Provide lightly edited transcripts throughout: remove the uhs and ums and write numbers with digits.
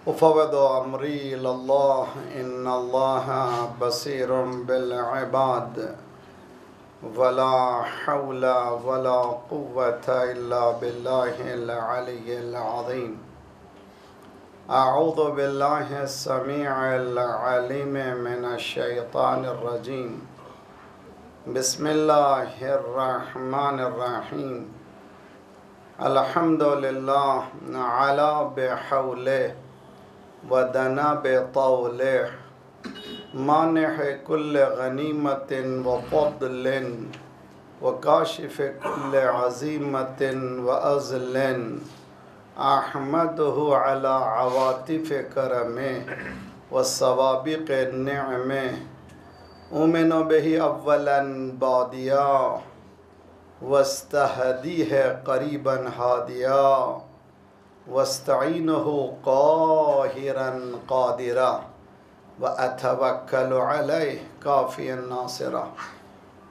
उफ़व्विदु अम्री इलल्लाह इन्नल्लाह बसीरुम bill इबाद वला हौला वला कुव्वता इल्ला बिल्लाहिल अलिय्यिल अज़ीम। अऊज़ु बिल्लाहि अस्समीइल अलीम मिनश शैतानिर रजीम। बिस्मिल्लाहिर रहमानिर रहीम। अल्हम्दुलिल्लाह अला बिहौलिहि वदना बेतौलिह मानिह कुल्ल गनीमतिन व फ़द्लिन व काशिफ कुल्ल अज़ीमतिन व अज़लिन अहमदहु अला अवातिफ़ करमिह व सवाबिक़ निअमिह उमिनु बिही अव्वलन बादिया वस्तहदीह क़रीबन हादिया वस्तईनुहु क़ाहिरन क़ादिरा व अतवक्कलु अलैहि काफ़ियन नासिरा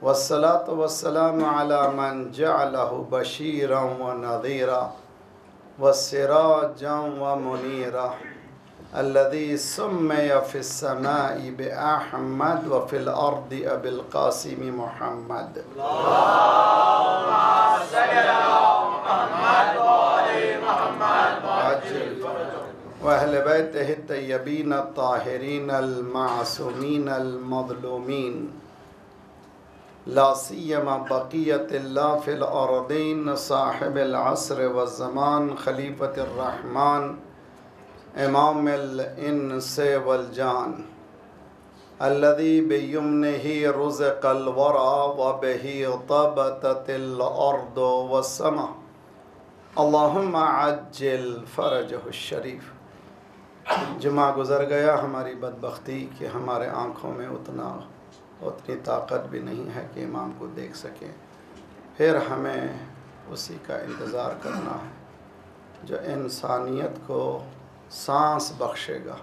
वस्सलातु वस्सलामु अला मन जअलहु बशीरन व नज़ीरा वस्सिराजन व मुनीरा अल्लज़ी सुम्मिय फ़िस्समाइ बिअहमद व फ़िल अर्दि अबिल क़ासिम मुहम्मद। व अहले बैतिहि तय्यबीन अत्ताहिरीन अल-मासूमीन अल-मज़लूमीन ला सियमा बक़ियतिल्लाह फ़िल अर्दीन साहिबिल अस्र व ज़मान खलीफ़तिर रहमान इमामिल इंस वल जान अल्लज़ी बियमनिही रुज़िक़ल वरा व बिही तबततिल अर्दु वस्समा अल्लाहुम्मा अज्जिल फ़रजहु शरीफ। जुमा गुज़र गया, हमारी बदबख्ती कि हमारे आँखों में उतनी ताकत भी नहीं है कि इमाम को देख सकें। फिर हमें उसी का इंतज़ार करना है जो इंसानियत को सांस बख्शेगा,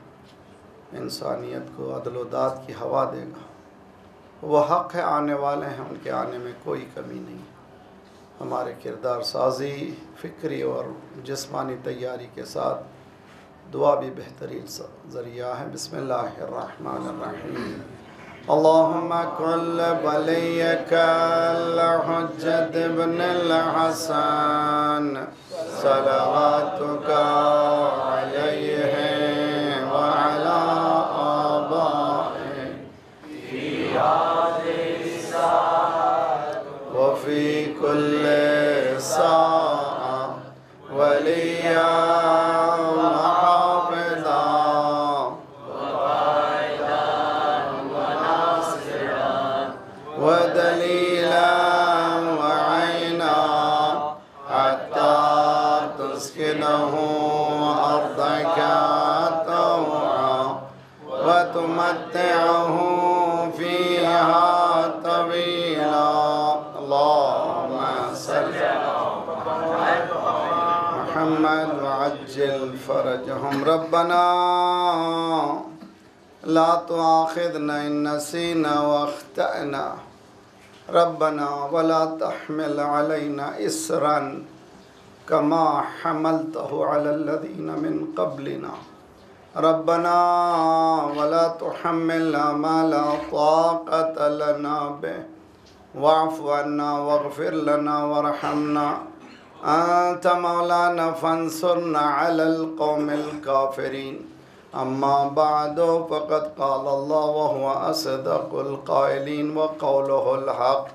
इंसानियत को अदल-ओ-दाद की हवा देगा। वह हक़ है, आने वाले हैं, उनके आने में कोई कमी नहीं। हमारे किरदार साजी, फ़िक्री और जिस्मानी तैयारी के साथ दुआ भी बेहतरीन ज़रिया है। बिस्मिल्लाहिर्रहमानिर्रहीम। अल्लाहुम्मा कुल वलिय्यकल हुज्जत इब्नुल हसन सलवातुका अलैहि व अला आबाइहि फी हाज़िहि साअत व फी कुल्लि साअ वलिया फ़रजहुम रब्बना ला तुआखिज़ना इन नसीना व अख्तअना रब्बना वला तहमिल अलैना इसरन कमा हमलतहु अलल लज़ीना मिन क़ब्लिना रब्बना वला तुहम्मिलना मा ला ताक़त लना बिहि वअफ़ु अन्ना वग़फ़िर लना वरहमना अंत मौलाना फंसुरना अलल क़ौमिल काफ़िरीन। अम्मा बअदु फ़क़द क़ाल अल्लाह व हुवा असदक़ुल क़ाइलीन व क़ौलुहुल हक़।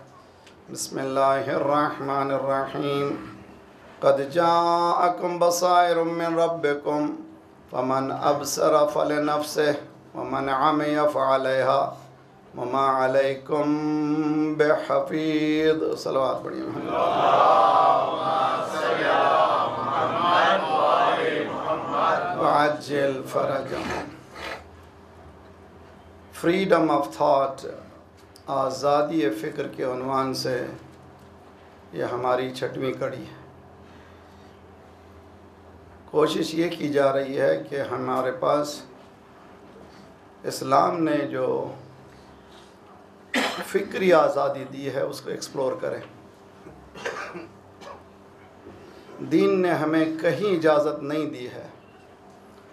बिस्मिल्लाहिर रहमानिर रहीम। क़द जाअकुम बसाइरुम मिन रब्बिकुम फ़मन अबसर फ़लिनफ़्सिहि व मन अमिया फ़अलैहा व मा अलैकुम बिहफ़ीज़। सलवात पढ़िए। वअज्जिल फ़रजहुम। फ्रीडम ऑफ थाट, आज़ादी फ़िक्र के उन्वान से यह हमारी 6वीं कड़ी है। कोशिश ये की जा रही है कि हमारे पास इस्लाम ने जो फ़िक्री आज़ादी दी है उसको एक्सप्लोर करें। दीन ने हमें कहीं इजाज़त नहीं दी है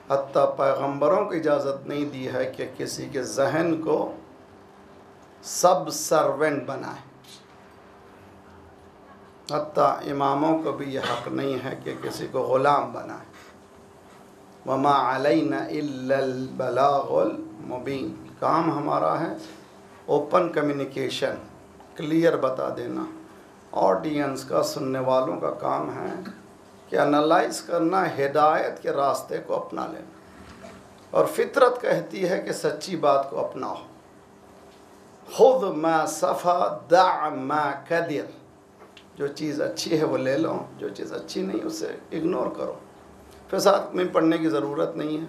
हत्ता पैगंबरों को इजाज़त नहीं दी है कि किसी के जहन को सब सर्वेंट बनाए। हत्ता इमामों को भी यह हक़ नहीं है कि किसी को ग़ुलाम बनाए। वमा अलैना इल्लल बलागुल मुबीन, काम हमारा है ओपन कम्युनिकेशन, क्लियर बता देना। ऑडियंस का, सुनने वालों का काम है कि एनालाइज करना, हिदायत के रास्ते को अपना लेना। और फितरत कहती है कि सच्ची बात को अपनाओ। खुद मा सफ़ा दा मा कदिर, जो चीज़ अच्छी है वो ले लो, जो चीज़ अच्छी नहीं उसे इग्नोर करो। फिर साथ में पढ़ने की ज़रूरत नहीं है।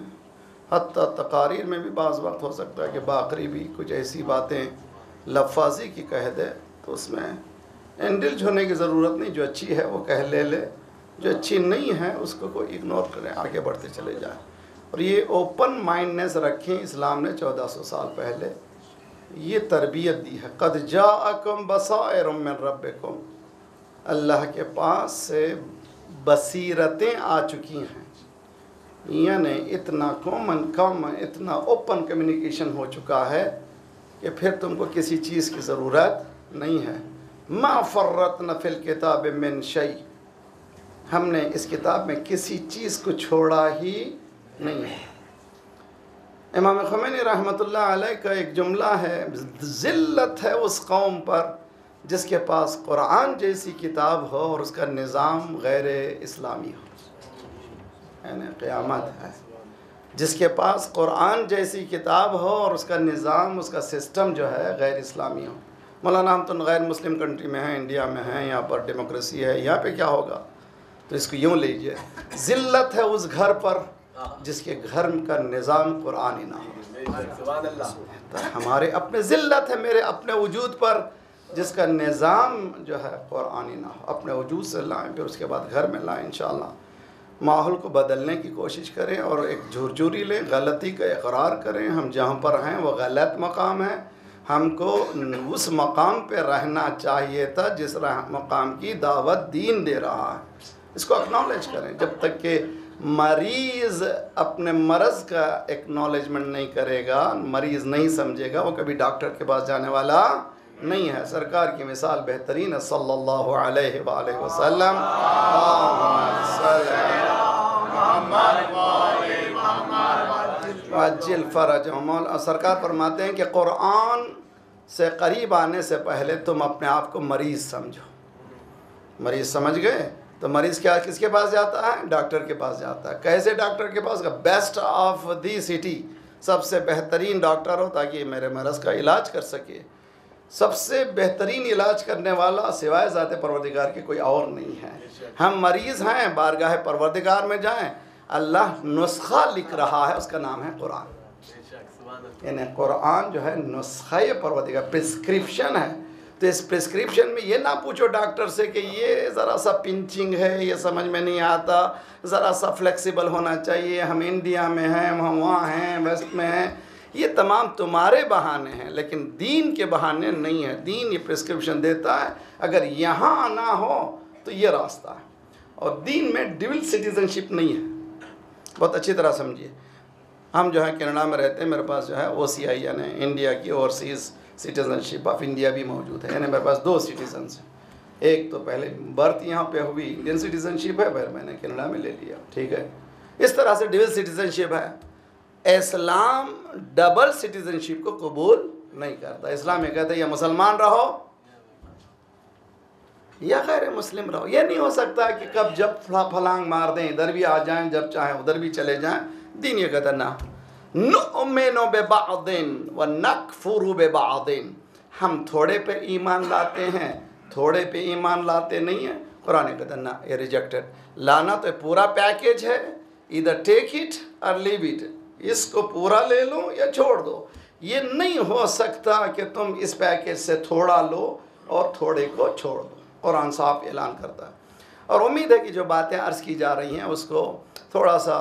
हत्ता तकारीर में भी बाज़ वक्त हो सकता है कि बाकरी भी कुछ ऐसी बातें लफाजी की कह दे, तो उसमें इंडल्ज होने की ज़रूरत नहीं। जो अच्छी है वो कह ले, जो अच्छी नहीं है उसको कोई इग्नोर करें, आगे बढ़ते चले जाएं। और ये ओपन माइंडनेस रखें। इस्लाम ने 1400 साल पहले ये तरबियत दी है। क़द जाअकुम बसाइरुम मिन रब्बिकुम, अल्लाह के पास से बसीरतें आ चुकी हैं। यानी इतना इतना ओपन कम्युनिकेशन हो चुका है कि फिर तुमको किसी चीज़ की ज़रूरत नहीं है। मा फ़र्रतना फ़िल किताब मिन शै, हमने इस किताब में किसी चीज़ को छोड़ा ही नहीं है। इमाम ख़ुमैनी रहमतुल्लाह अलैह का एक जुमला है, ज़िल्लत है उस कौम पर जिसके पास कुरान जैसी किताब हो और उसका निज़ाम गैर इस्लामी हो। यानी क़यामत है जिसके पास कुरान जैसी किताब हो और उसका निज़ाम, उसका सिस्टम जो है गैर इस्लामी हो। मौलाना हम तो गैर मुस्लिम कंट्री में हैं, इंडिया में हैं, यहाँ पर डेमोक्रेसी है, यहाँ पे क्या होगा? तो इसको यूँ लीजिए, ज़िल्लत है उस घर पर जिसके घर का निज़ाम कुरान ही ना हो। तो हमारे अपने ज़िल्लत है मेरे अपने वजूद पर जिसका निज़ाम जो है कुरान ही ना हो। अपने वजूद से लाएँ, फिर उसके बाद घर में लाएँ। इंशाअल्लाह माहौल को बदलने की कोशिश करें और एक झुरझुरी लें, गलती का इकरार करें। हम जहाँ पर हैं वो गलत मकाम है, हमको उस मकाम पे रहना चाहिए था जिस मकाम की दावत दीन दे रहा है। इसको एक्नॉलेज करें। जब तक कि मरीज़ अपने मर्ज़ का एक्नॉलेजमेंट नहीं करेगा, मरीज़ नहीं समझेगा, वो कभी डॉक्टर के पास जाने वाला नहीं है। सरकार की मिसाल बेहतरीन है सल्लल्लाहु अलैहि वसल्लम। वाजिल फरज। सरकार फरमाते हैं कि कुरान से करीब आने से पहले तुम अपने आप को मरीज़ समझो। मरीज़ समझ गए तो मरीज़ क्या किसके पास जाता है? डॉक्टर के पास जाता है। कैसे डॉक्टर के पास? बेस्ट ऑफ दी सिटी, सबसे बेहतरीन डॉक्टर हो ताकि मेरे मरज़ का इलाज कर सके। सबसे बेहतरीन इलाज करने वाला सिवाय ज़ाते परवरदिगार के कोई और नहीं है। हम मरीज़ हैं, बारगाह परवरदिगार में जाएं, अल्लाह नुस्खा लिख रहा है, उसका नाम है कुरान। यानी कुरान जो है नुस्खा परवरदिगार, प्रिस्क्रिप्शन है। तो इस प्रिस्क्रिप्शन में ये ना पूछो डॉक्टर से कि ये ज़रा सा पिंचिंग है, ये समझ में नहीं आता, ज़रा सा फ्लेक्सिबल होना चाहिए, हम इंडिया में हैं, हम वहाँ हैं, वेस्ट में हैं। ये तमाम तुम्हारे बहाने हैं, लेकिन दीन के बहाने नहीं है। दीन ये प्रिस्क्रिप्शन देता है, अगर यहाँ आना हो तो ये रास्ता है। और दीन में डबल सिटीज़नशिप नहीं है। बहुत अच्छी तरह समझिए। हम जो है कनाडा में रहते हैं, मेरे पास जो है OCI यानी इंडिया की ओवरसीज़ सिटीज़नशिप ऑफ इंडिया भी मौजूद है। यानी मेरे पास 2 सिटीज़न्स हैं। एक तो पहले बर्थ यहाँ पे हुई, इंडियन सिटीज़नशिप है, फिर मैंने कनाडा में ले लिया। ठीक है, इस तरह से डबल सिटीज़नशिप है। इस्लाम डबल सिटीज़नशिप को कबूल नहीं करता। इस्लाम ये कहता है या मुसलमान रहो या गैर मुस्लिम रहो। ये नहीं हो सकता कि कब जब फलांग मार दें इधर भी आ जाएं, जब चाहें उधर भी चले जाएं। दीन ये कहता ना, नुमिनु बिबादिन व नकफुरु बिबादिन, हम थोड़े पे ईमान लाते हैं, थोड़े पे ईमान लाते नहीं हैं। कुरान कहता ना, ये रिजेक्टेड। लाना तो पूरा पैकेज है, इधर टेक इट और लीव इट, इसको पूरा ले लो या छोड़ दो। ये नहीं हो सकता कि तुम इस पैकेज से थोड़ा लो और थोड़े को छोड़ दो। कुरान साफ ऐलान करता है। और उम्मीद है कि जो बातें अर्ज़ की जा रही हैं उसको थोड़ा सा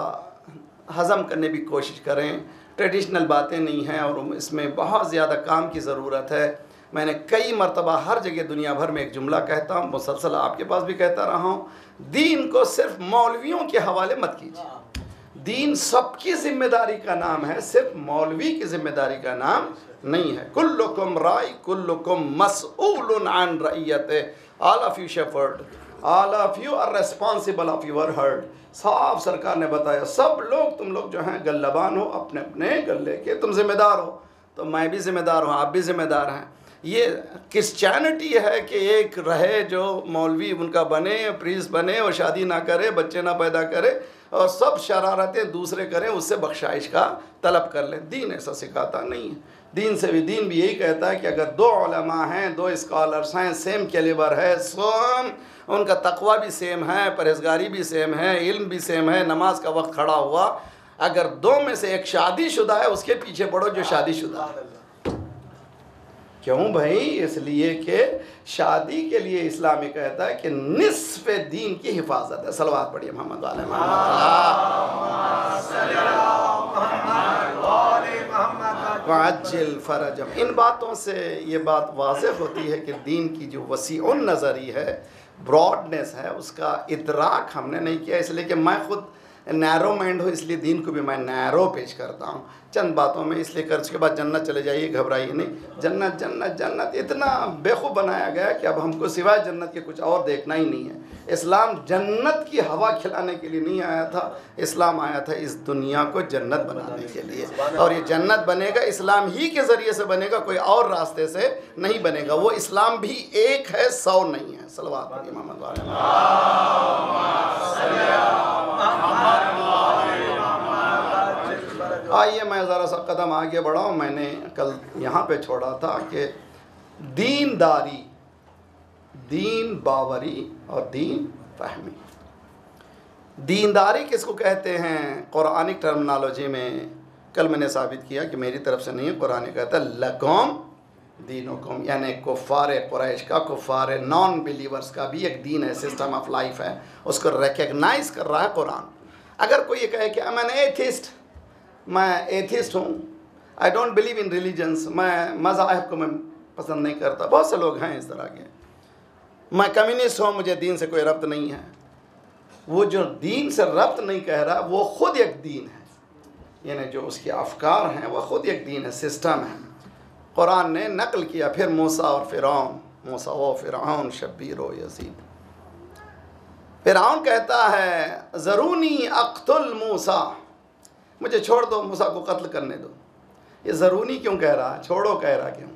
हज़म करने की कोशिश करें। ट्रेडिशनल बातें नहीं हैं और इसमें बहुत ज़्यादा काम की ज़रूरत है। मैंने कई मरतबा हर जगह दुनिया भर में एक जुमला कहता हूँ, मुसलसल आपके पास भी कहता रहा हूँ, दीन को सिर्फ मौलवियों के हवाले मत कीजिए। दीन सबकी जिम्मेदारी का नाम है, सिर्फ मौलवी की जिम्मेदारी का नाम नहीं है। कुल्लुकुम राई कुल्लुकुम मसऊलुन अन रइयते, all of you shepherd, all of you are responsible of your herd. साफ सरकार ने बताया, सब लोग तुम लोग जो हैं गल्लाबान हो, अपने अपने गले के तुम जिम्मेदार हो। तो मैं भी जिम्मेदार हूँ, आप भी जिम्मेदार हैं। ये क्रिश्चियनिटी है कि एक रहे जो मौलवी उनका बने, प्रीस्ट बने और शादी ना करे, बच्चे ना पैदा करे और सब शरारतें दूसरे करें, उससे बख्शाइश का तलब कर लें। दीन ऐसा सिखाता नहीं है। दीन भी यही कहता है कि अगर दो उलमा हैं, दो स्कॉलर्स हैं, सेम कैलिबर है, सोम उनका तकवा भी सेम है, परहेजगारी भी सेम है, इल्म भी सेम है, नमाज का वक्त खड़ा हुआ, अगर दो में से एक शादीशुदा है उसके पीछे पड़ो जो शादीशुदा है। क्यों भाई? इसलिए कि शादी के लिए इस्लामी कहता है कि निस्फ दीन की हिफाजत है। सलवात पढ़िए मोहम्मद वाले वाजिल फरजम। इन बातों से ये बात वाज़ेह होती है कि दीन की जो वसीउन नज़री है, ब्रॉडनेस है, उसका इदराक हमने नहीं किया। इसलिए कि मैं खुद नैरो माइंड हो, इसलिए दीन को भी मैं नैरो पेश करता हूँ चंद बातों में। इसलिए कर उसके बाद जन्नत चले जाइए, घबराइए नहीं। जन्नत जन्नत जन्नत इतना बेखूब बनाया गया कि अब हमको सिवाय जन्नत के कुछ और देखना ही नहीं है। इस्लाम जन्नत की हवा खिलाने के लिए नहीं आया था, इस्लाम आया था इस दुनिया को जन्नत बनाने के लिए। और ये जन्नत बनेगा इस्लाम ही के ज़रिए से बनेगा, कोई और रास्ते से नहीं बनेगा। वो इस्लाम भी एक है, 100 नहीं है। सलवात पढ़िए मोहम्मद वाले। आइए मैं ज़रा सा कदम आगे बढ़ाऊँ। मैंने कल यहाँ पे छोड़ा था कि दीनदारी, दीन बावरी और दीन फहमी। दीनदारी किसको कहते हैं कुरानिक टर्मिनोलॉजी में? कल मैंने साबित किया कि मेरी तरफ से नहीं है, कुरान कहता है लकुम दीनुकुम, यानी कुफ़ार कुरैश का, कुफ़ार नॉन बिलीवर्स का भी एक दीन है, सिस्टम ऑफ लाइफ है, उसको रिकग्नाइज कर रहा है कुरान। अगर कोई ये कहे कि मैं एथिस्ट, मैं एथिस्ट हूँ, I don't believe in religions, मैं मज़ाहिब को मैं पसंद नहीं करता, बहुत से लोग हैं इस तरह के, मैं कम्युनिस्ट हूँ, मुझे दीन से कोई रब्त नहीं है। वो जो दीन से रब्त नहीं कह रहा, वो ख़ुद एक दीन है, यानी जो उसके अफकार हैं वो ख़ुद एक दीन है, सिस्टम है। कुरान ने नकल किया फिर मूसा और फ़िरौन, मूसा व फ़िरौन शब्बीर व यज़ीद। फ़िरौन कहता है ज़रूनी अक़्तुल मूसा, मुझे छोड़ दो, मूसा को कत्ल करने दो। ये ज़रूरी क्यों कह रहा है, छोड़ो कह रहा क्यों?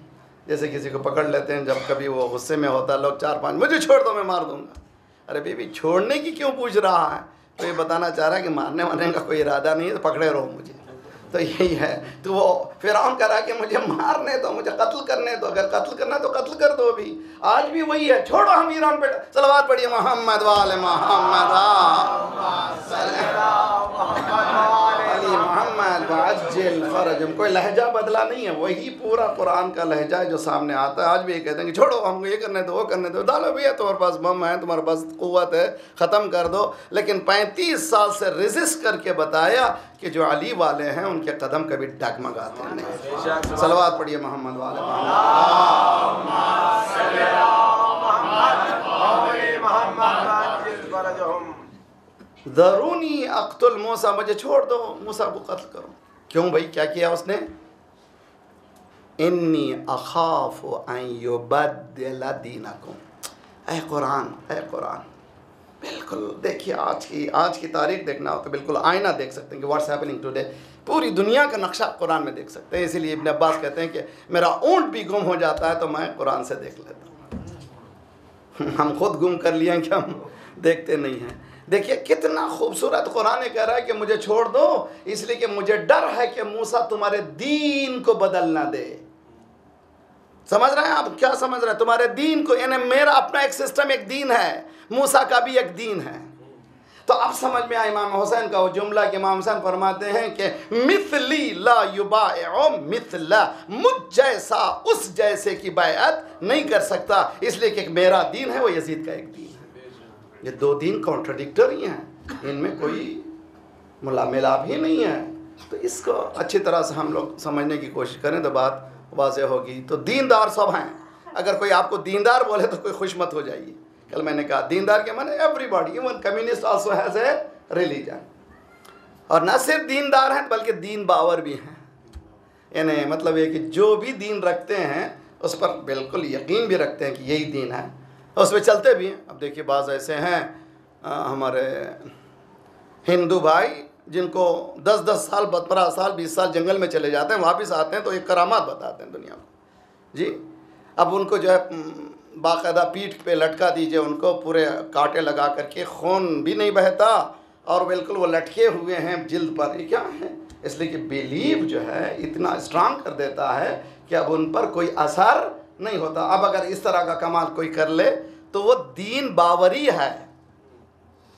जैसे किसी को पकड़ लेते हैं जब कभी वो गुस्से में होता है, लोग 4-5 मुझे छोड़ दो मैं मार दूंगा। अरे बेबी छोड़ने की क्यों पूछ रहा है? तो ये बताना चाह रहा है कि मारने वारने का कोई इरादा नहीं है, तो पकड़े रहो मुझे। तो यही है। तो वो फ़िरौन कह रहा कि मुझे मारने दो, मुझे कत्ल करने दो, अगर कत्ल करना तो कत्ल कर दो। भी आज भी वही है, छोड़ो हम ईरान पे। सलवात पढ़िए मोहम्मद वाले मोहम्मद मोहम्मद वाजिल फरजम। कोई लहजा बदला नहीं है, वही पूरा कुरान का लहजा है जो सामने आता है। आज भी ये कहते हैं कि छोड़ो हमको ये करने दो, वो करने दो, डालो भैया तुम्हारे पास बम है, तुम्हारे पास क़ुव्वत है, ख़त्म कर दो। लेकिन 35 साल से रेजिस्ट करके बताया कि जो अली वाले हैं उनके कदम कभी डगमगाते नहीं। सलवात पढ़िए मोहम्मद वाले ज़रूनी अक़्तुल मूसा, मुझे छोड़ दो, मूसा को कत्ल करो। क्यों भाई, क्या किया उसने? इन्नी अख़ाफ़ु अन युबद्दिल दीनकुम। ऐ कुरान, ऐ कुरान, बिल्कुल देखिए आज की तारीख देखना हो तो बिल्कुल आईना देख सकते हैं कि व्हाट्स हैपनिंग टुडे। पूरी दुनिया का नक्शा कुरान में देख सकते हैं। इसीलिए इब्न अब्बास कहते हैं कि मेरा ऊँट भी गुम हो जाता है तो मैं कुरान से देख लेता हूँ। हम खुद गुम कर लिए हैं कि हम देखते नहीं हैं। देखिए कितना खूबसूरत कुरान कह रहा है कि मुझे छोड़ दो, इसलिए कि मुझे डर है कि मूसा तुम्हारे दीन को बदल ना दे। समझ रहे हैं आप? क्या समझ रहे हैं? तुम्हारे दीन को, यानी मेरा अपना एक सिस्टम, एक दीन है, मूसा का भी एक दीन है। तो अब समझ में आया इमाम हुसैन का वो जुमला कि इमाम हुसैन फरमाते हैं कि मिथली ला युबाइउ मिथला, मुझ जैसा उस जैसे की बैअत नहीं कर सकता, इसलिए कि मेरा दीन है, वो यजीद का एक दीन है। ये दो दीन कॉन्ट्रडिक्टरी हैं, इनमें कोई मिलाप ही नहीं है। तो इसको अच्छी तरह से हम लोग समझने की कोशिश करें तो बात वाज़ेह होगी। तो दीनदार सब हैं, अगर कोई आपको दीनदार बोले तो कोई खुश मत हो जाइए। कल मैंने कहा दीनदार के माने everybody, even communist also has a religion. और न सिर्फ दीनदार हैं बल्कि दीन बावर भी हैं। यानी मतलब ये कि जो भी दीन रखते हैं उस पर बिल्कुल यकीन भी रखते हैं कि यही दीन है, और उस पर चलते भी हैं। अब देखिए बाज़ ऐसे हैं हमारे हिंदू भाई जिनको 10-10 साल 15 साल 20 साल जंगल में चले जाते हैं, वापस आते हैं तो एक करामात बताते हैं दुनिया को जी। अब उनको जो है बाकायदा पीठ पे लटका दीजिए, उनको पूरे कांटे लगा करके, खून भी नहीं बहता और बिल्कुल वो लटके हुए हैं जिल्द पर। ये क्या है? इसलिए कि बिलीव जो है इतना स्ट्रांग कर देता है कि अब उन पर कोई असर नहीं होता। अब अगर इस तरह का कमाल कोई कर ले तो वो दीन बावरी है,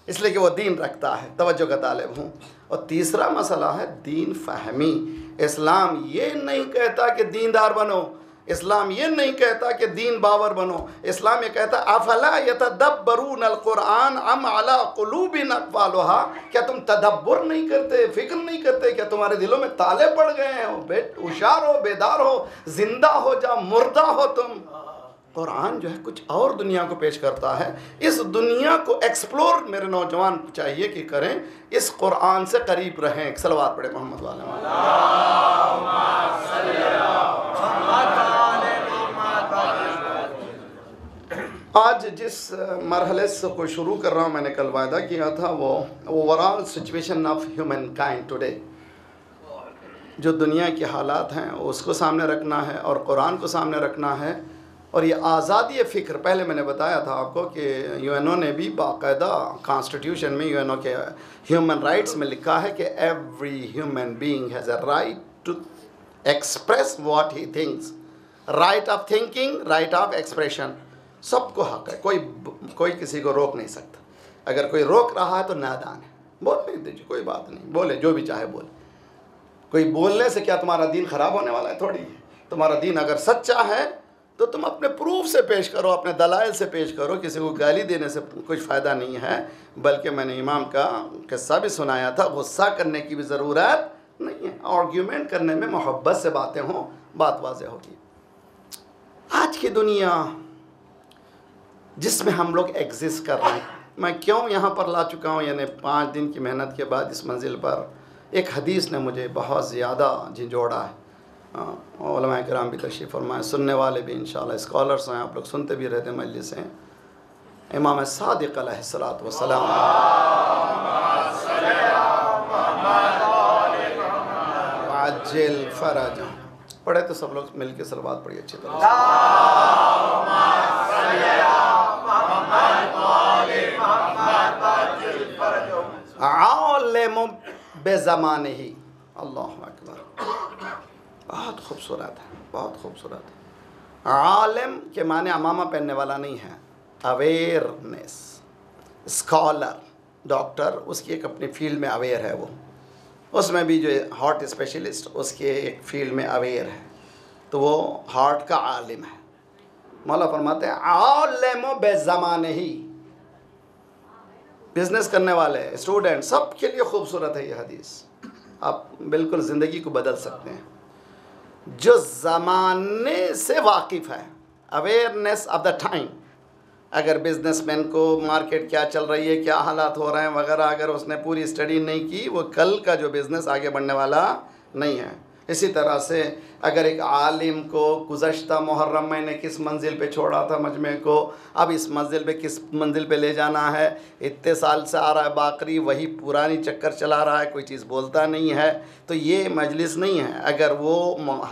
इसलिए कि वो दीन रखता है, तवज्जो का तालिब हूँ। और तीसरा मसला है दीन फहमी। इस्लाम ये नहीं कहता कि दीनदार बनो, इस्लाम ये नहीं कहता कि दीन बावर बनो। इस्लाम ये कहता अफला यतदब्बरून अल-कुरआन अम अला कुलूबिन अक़फ़ालुहा, क्या तुम तदब्बर नहीं करते, फिक्र नहीं करते? क्या तुम्हारे दिलों में ताले पड़ गए हैं? होशियार हो, बेदार हो, जिंदा हो जा मुर्दा हो तुम? कुरान जो है कुछ और दुनिया को पेश करता है। इस दुनिया को एक्सप्लोर मेरे नौजवान को चाहिए कि करें, इस कुरान से करीब रहें। सलवात पढ़े मोहम्मद वाले। आज जिस मरहले से को शुरू कर रहा हूँ, मैंने कल वायदा किया था, वो overall situation of human kind today, जो दुनिया के हालात हैं उसको सामने रखना है और कुरान को सामने रखना है। और ये आज़ादी फ़िक्र, पहले मैंने बताया था आपको कि यूएनओ ने भी बाकायदा कॉन्स्टिट्यूशन में, यूएनओ के ह्यूमन राइट्स में लिखा है कि every human being has a right to express what he thinks, right of thinking, right of expression, सबको हक है। कोई किसी को रोक नहीं सकता। अगर कोई रोक रहा है तो नादान है, बोलने दीजिए, कोई बात नहीं, बोले जो भी चाहे बोले। कोई बोलने से क्या तुम्हारा दीन ख़राब होने वाला है? थोड़ी है। तुम्हारा दीन अगर सच्चा है तो तुम अपने प्रूफ से पेश करो, अपने दलाइल से पेश करो। किसी को गाली देने से कुछ फ़ायदा नहीं है। बल्कि मैंने इमाम का किस्सा भी सुनाया था, गुस्सा करने की भी ज़रूरत नहीं है, आर्ग्यूमेंट करने में मोहब्बत से बातें हों, बात वाज़ेह होगी। आज की दुनिया जिसमें हम लोग एग्जिस्ट कर रहे हैं, मैं क्यों यहाँ पर ला चुका हूँ, यानी 5 दिन की मेहनत के बाद इस मंजिल पर, एक हदीस ने मुझे बहुत ज़्यादा झिझोड़ा है। उलमा किराम भी तशरीफ़ फरमाए, सुनने वाले भी इंशाअल्लाह स्कॉलर्स हैं, आप लोग सुनते भी रहते मजलिस हैं। इमाम सादिक़ अलैहिस्सलातु वस्सलाम अज्जिल फरज पढ़े तो सब लोग मिल के सलवात पढ़िए अच्छी तरह से। आलिम बेज़मानिही, अल्लाहु अकबर, बहुत खूबसूरत है, बहुत खूबसूरत है। आलिम के माने अमामा पहनने वाला नहीं है, अवेयरनेस। स्कॉलर, डॉक्टर, उसकी एक अपनी फील्ड में अवेयर है, वो उसमें भी जो हार्ट स्पेशलिस्ट उसके एक फील्ड में अवेयर है, तो वो हार्ट का आलिम है। मौला फरमाते हैं आलिम बेज़मानिही, बिजनेस करने वाले, स्टूडेंट, सब के लिए खूबसूरत है ये हदीस। आप बिल्कुल ज़िंदगी को बदल सकते हैं। जो ज़माने से वाकिफ़ है, अवेयरनेस ऑफ द टाइम। अगर बिजनेसमैन को मार्केट क्या चल रही है, क्या हालात हो रहे हैं वगैरह, अगर उसने पूरी स्टडी नहीं की, वो कल का जो बिज़नेस आगे बढ़ने वाला नहीं है। इसी तरह से अगर एक आलिम को गुज़श्ता मुहर्रम महीने किस मंजिल पे छोड़ा था मजमे को, अब इस मंजिल पे किस मंजिल पे ले जाना है, इतने साल से आ रहा है बाकरी, वही पुरानी चक्कर चला रहा है, कोई चीज़ बोलता नहीं है, तो ये मजलिस नहीं है। अगर वो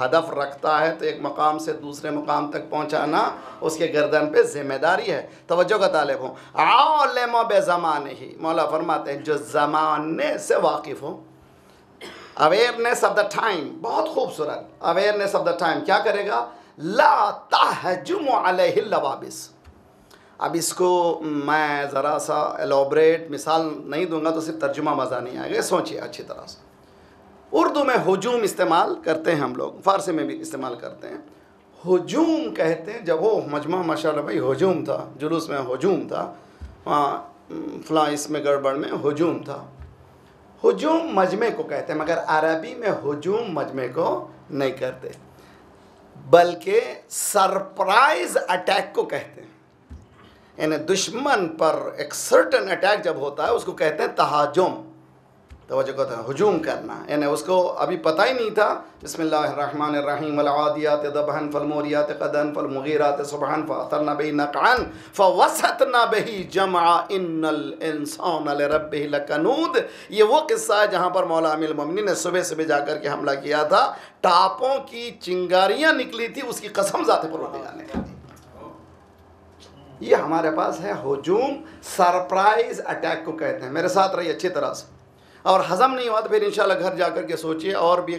हदफ रखता है तो एक मकाम से दूसरे मकाम तक पहुँचाना उसके गर्दन पे ज़िम्मेदारी है। तवज्जो का तालिब हो। आलिम बेज़मानिही, मौला फरमाते हैं जो ज़माने से वाकिफ़ हो। अवेयरनेस ऑफ द टाइम, बहुत खूबसूरत। अवेयरनेस ऑफ द टाइम क्या करेगा? ला तहजुम अलैहि लवाबिस। अब इसको मैं ज़रा सा एलोबरेट मिसाल नहीं दूंगा तो सिर्फ तर्जुमा मज़ा नहीं आएगा, सोचिए अच्छी तरह से। उर्दू में हुजूम इस्तेमाल करते हैं हम लोग, फ़ारसी में भी इस्तेमाल करते हैं। हुजूम कहते हैं जब वो मजमा माशाल्लाह भाई हुजूम था, जुलूस में हुजूम था, फलां इसमें गड़बड़ में हुजूम था। हुजूम मजमे को कहते हैं, मगर अरबी में हुजूम मजमे को नहीं कहते, बल्कि सरप्राइज अटैक को कहते हैं। यानी दुश्मन पर एक सर्टन अटैक जब होता है उसको कहते हैं तहाजुम। तवज्जो कहते हैं हुजूम करना, यानी उसको अभी पता ही नहीं था। बिस्मिल्लाहिर्रहमानिर्रहीम वल आदियात दबहन फल मोरियात क़दन फल मुगीरात सुबहन फअतरना बिही नक़अन फवसतना बिही जमअ इन्नल इंसान लिरब्बिही लकनूद। ये वो किस्सा है जहाँ पर मौला अमीरुल मोमिनीन ने सुबह सुबह जाकर के हमला किया था, टापों की चिंगारियाँ निकली थी, उसकी कसम ज़ाते परवरदिगार ने दी। ये हमारे पास है हुजूम, सरप्राइज अटैक को कहते हैं। मेरे साथ रहिए अच्छी तरह से, और हज़म नहीं हुआ तो फिर इंशाल्लाह घर जाकर के सोचिए और भी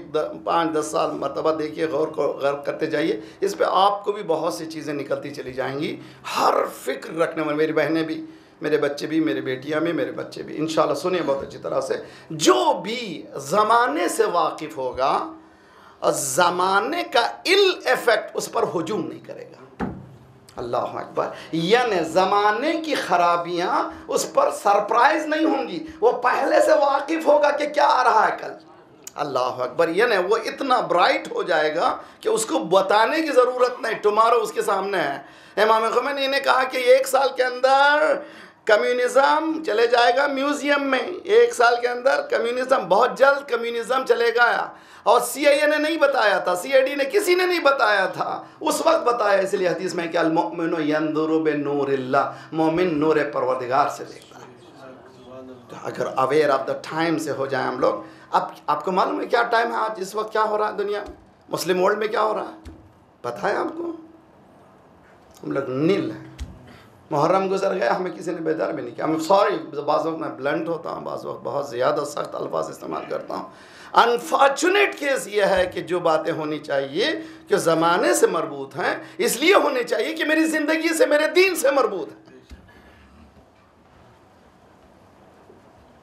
5-10 साल मरतबा देखिए, गौर करते जाइए। इस पे आपको भी बहुत सी चीज़ें निकलती चली जाएंगी। हर फिक्र रखने वाले, मेरी बहनें भी, मेरे बच्चे भी, मेरी बेटियां भी, मेरे बच्चे भी, इंशाल्लाह सुनिए बहुत अच्छी तरह से। जो भी ज़माने से वाकिफ़ होगा और ज़माने का इल इफ़ेक्ट उस पर हुजूम नहीं करेगा। अल्लाह अकबर। यानी ज़माने की खराबियाँ उस पर सरप्राइज नहीं होंगी, वो पहले से वाकिफ़ होगा कि क्या आ रहा है कल। अल्लाह अकबर। यानी वो इतना ब्राइट हो जाएगा कि उसको बताने की ज़रूरत नहीं, टुमारो उसके सामने है। इमाम ख़ुमैनी ने कहा कि 1 साल के अंदर कम्युनिज़म चले जाएगा म्यूज़ियम में, 1 साल के अंदर कम्युनिज़म, बहुत जल्द कम्युनिज़म चलेगा। और CIA ने नहीं बताया था, CID ने, किसी ने नहीं बताया था, उस वक्त बताया। इसलिए हदीस में कि अल मुमिनु यंजुरु बिनूरिल्लाह, मोमिन नूर परवरदिगार से देखता है। तो अगर अवेयर ऑफ द टाइम से हो जाए हम लोग। अब आपको मालूम है क्या टाइम है आज, इस वक्त क्या हो रहा है दुनिया में, मुस्लिम वर्ल्ड में क्या हो रहा है, पता है आपको? हम लोग नील हैं। मुहर्रम गुजर गया, हमें किसी ने बेदार भी नहीं किया। मैं सॉरी, बाज़ वक्त मैं ब्लंट होता हूँ, बाज़ वक्त बहुत ज़्यादा सख्त अल्फाज इस्तेमाल करता हूँ। अनफॉर्चुनेट केस ये है कि जो बातें होनी चाहिए कि ज़माने से मरबूत हैं, इसलिए होनी चाहिए कि मेरी ज़िंदगी से, मेरे दीन से मरबूत है।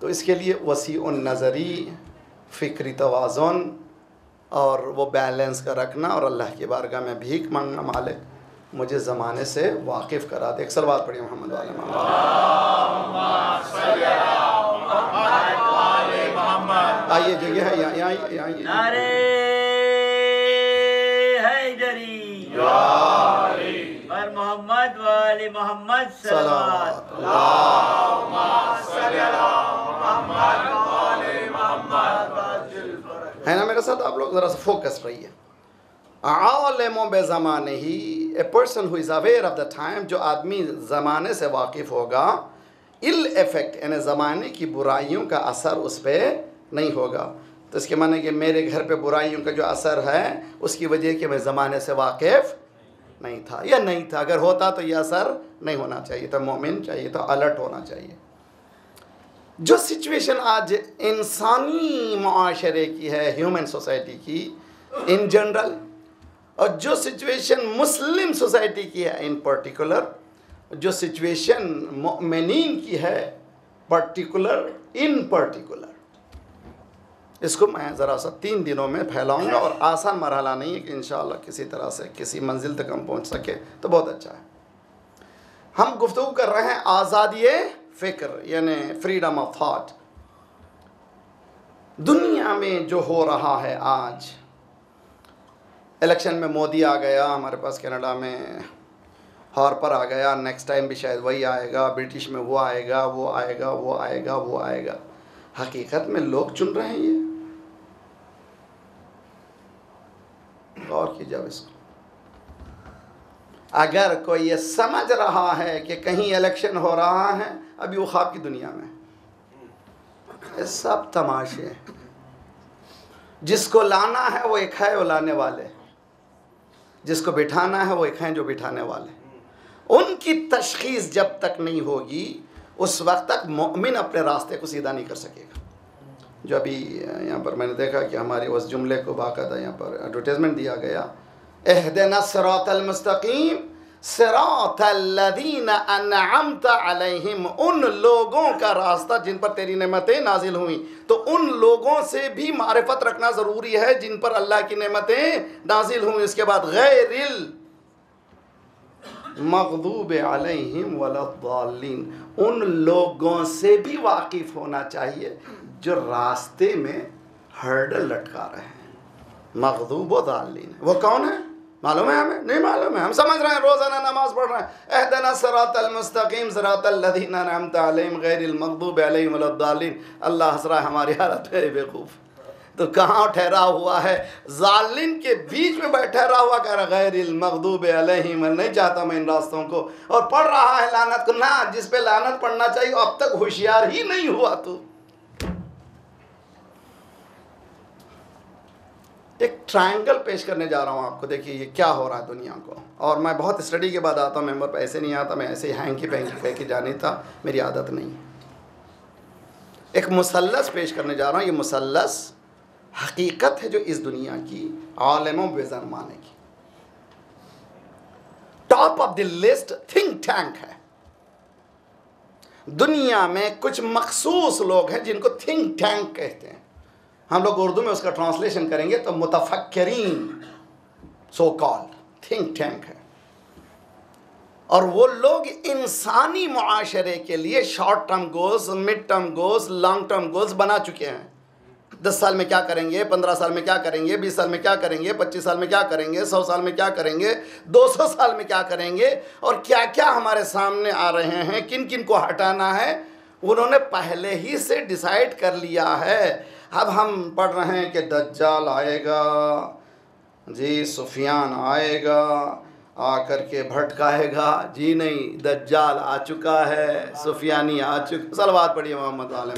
तो इसके लिए वसीउन नज़री, फ़िक्री तवाज़ुन और वो बैलेंस का रखना, और अल्लाह की बारगाह में भीख मांगना, मालिक मुझे ज़माने से वाकिफ़ करा दे। एक सलवात पढ़िए मोहम्मद वाले मोहम्मद। आइए, जगह है यहाँ, यहाँ नारे हैदरी पर मोहम्मद वाले मोहम्मद सल्लल्लाहु है ना। मेरे साथ आप लोग ज़रा सा फोकस रहिए। आलिम बेज़माने ही, a person who is aware of the time, जो आदमी ज़माने से वाकिफ़ होगा, इल इफ़ेक्ट यानी ज़माने की बुराइयों का असर उस पर नहीं होगा। तो इसके माने कि मेरे घर पे बुराइयों का जो असर है उसकी वजह कि मैं ज़माने से वाकिफ़ नहीं था, या नहीं था। अगर होता तो यह असर नहीं होना चाहिए था। मोमिन चाहिए तो अलर्ट होना चाहिए। जो सिचुएशन आज इंसानी माशरे की है, ह्यूमन सोसाइटी की इन जनरल, और जो सिचुएशन मुस्लिम सोसाइटी की है इन पर्टिकुलर, जो सिचुएशन मोमिनीन की है पर्टिकुलर इन पर्टिकुलर, इसको मैं ज़रा सा 3 दिनों में फैलाऊंगा। और आसान मरहला नहीं है कि इंशाअल्लाह किसी तरह से किसी मंजिल तक हम पहुंच सके तो बहुत अच्छा है। हम गुफ्तगू कर रहे हैं आज़ादी फ़िक्र यानी फ्रीडम ऑफ थॉट। दुनिया में जो हो रहा है आज, इलेक्शन में मोदी आ गया हमारे पास, कनाडा में हार्पर आ गया, नेक्स्ट टाइम भी शायद वही आएगा, ब्रिटिश में वो आएगा, वो आएगा, वो आएगा, वो आएगा। हकीकत में लोग चुन रहे हैं ये, गौर कीजिए इसको। अगर कोई ये समझ रहा है कि कहीं इलेक्शन हो रहा है, अभी वो ख्वाब की दुनिया में, ये सब तमाशे। जिसको लाना है वो एक है, वो लाने वाले, जिसको बिठाना है वो एक हैं, जो बिठाने वाले। उनकी तशखीस जब तक नहीं होगी उस वक्त तक मोमिन अपने रास्ते को सीधा नहीं कर सकेगा। जो अभी यहाँ पर मैंने देखा कि हमारे उस जुमले को बाकायदा यहाँ पर एडवर्टाइजमेंट दिया गया, इहदिना सिरातल मुस्तकीम सिरातल लज़ीना अनअमत अलैहिम, उन लोगों का रास्ता जिन पर तेरी नेमतें नाजिल हुई। तो उन लोगों से भी मारिफत रखना ज़रूरी है जिन पर अल्लाह की नेमतें नाजिल हुई। इसके बाद गैरिल मग़दूब अलैहिम वलद्दाल्लीन, उन लोगों से भी वाकिफ़ होना चाहिए जो रास्ते में हर्डल लटका रहे हैं। मग़दूब व दाल्लीन वो कौन है? मालूम है हमें? नहीं मालूम है। हम समझ रहे हैं, रोज़ाना नमाज पढ़ रहे हैं, एहदिना सिरातल मुस्तकीम सिरातल लज़ीना अनअमता अलैहिम गैरिल मग़दूबि अलैहिम वलद्दालिन। अल्लाह हंस रहा है हमारी हालत है बेवकूफ़। तो कहाँ ठहरा हुआ है? जालिम के बीच में ठहरा हुआ, कह रहा गैरिल मग़दूबि अलैहिम, नहीं चाहता मैं इन रास्तों को, और पढ़ रहा है लानत को। ना, जिस पे लानत पढ़ना चाहिए अब तक होशियार ही नहीं हुआ तू। एक ट्रायंगल पेश करने जा रहा हूँ आपको, देखिए ये क्या हो रहा है दुनिया को। और मैं बहुत स्टडी के बाद आता हूँ, मेंबर पर ऐसे नहीं आता, मैं ऐसे ही हैंकी पैंकी कह के जाने था, मेरी आदत नहीं। एक मुसल्लस पेश करने जा रहा हूँ। ये मुसल्लस हकीकत है जो इस दुनिया की आलिमों बेज़माने की। Top of the list think tank है। दुनिया में कुछ मखसूस लोग हैं जिनको थिंक टैंक कहते हैं। हम लोग उर्दू में उसका ट्रांसलेशन करेंगे तो मुतफक्किरीन, सो कॉल्ड थिंक टैंक है। और वो लोग इंसानी मुआशरे के लिए short term goals, mid term goals, long term goals बना चुके हैं। 10 साल में क्या करेंगे, 15 साल में क्या करेंगे, 20 साल में क्या करेंगे, 25 साल में क्या करेंगे, 100 साल में क्या करेंगे, 200 साल में क्या करेंगे, और क्या क्या हमारे सामने आ रहे हैं, किन किन को हटाना है, उन्होंने पहले ही से डिसाइड कर लिया है। अब हम पढ़ रहे हैं कि दज्जाल आएगा जी, सुफियान आएगा, आकर के भटकाएगा जी। नहीं, दज्जाल आ चुका है, सुफियानी आ चुका। सलवात पढ़िए मोहम्मद वाले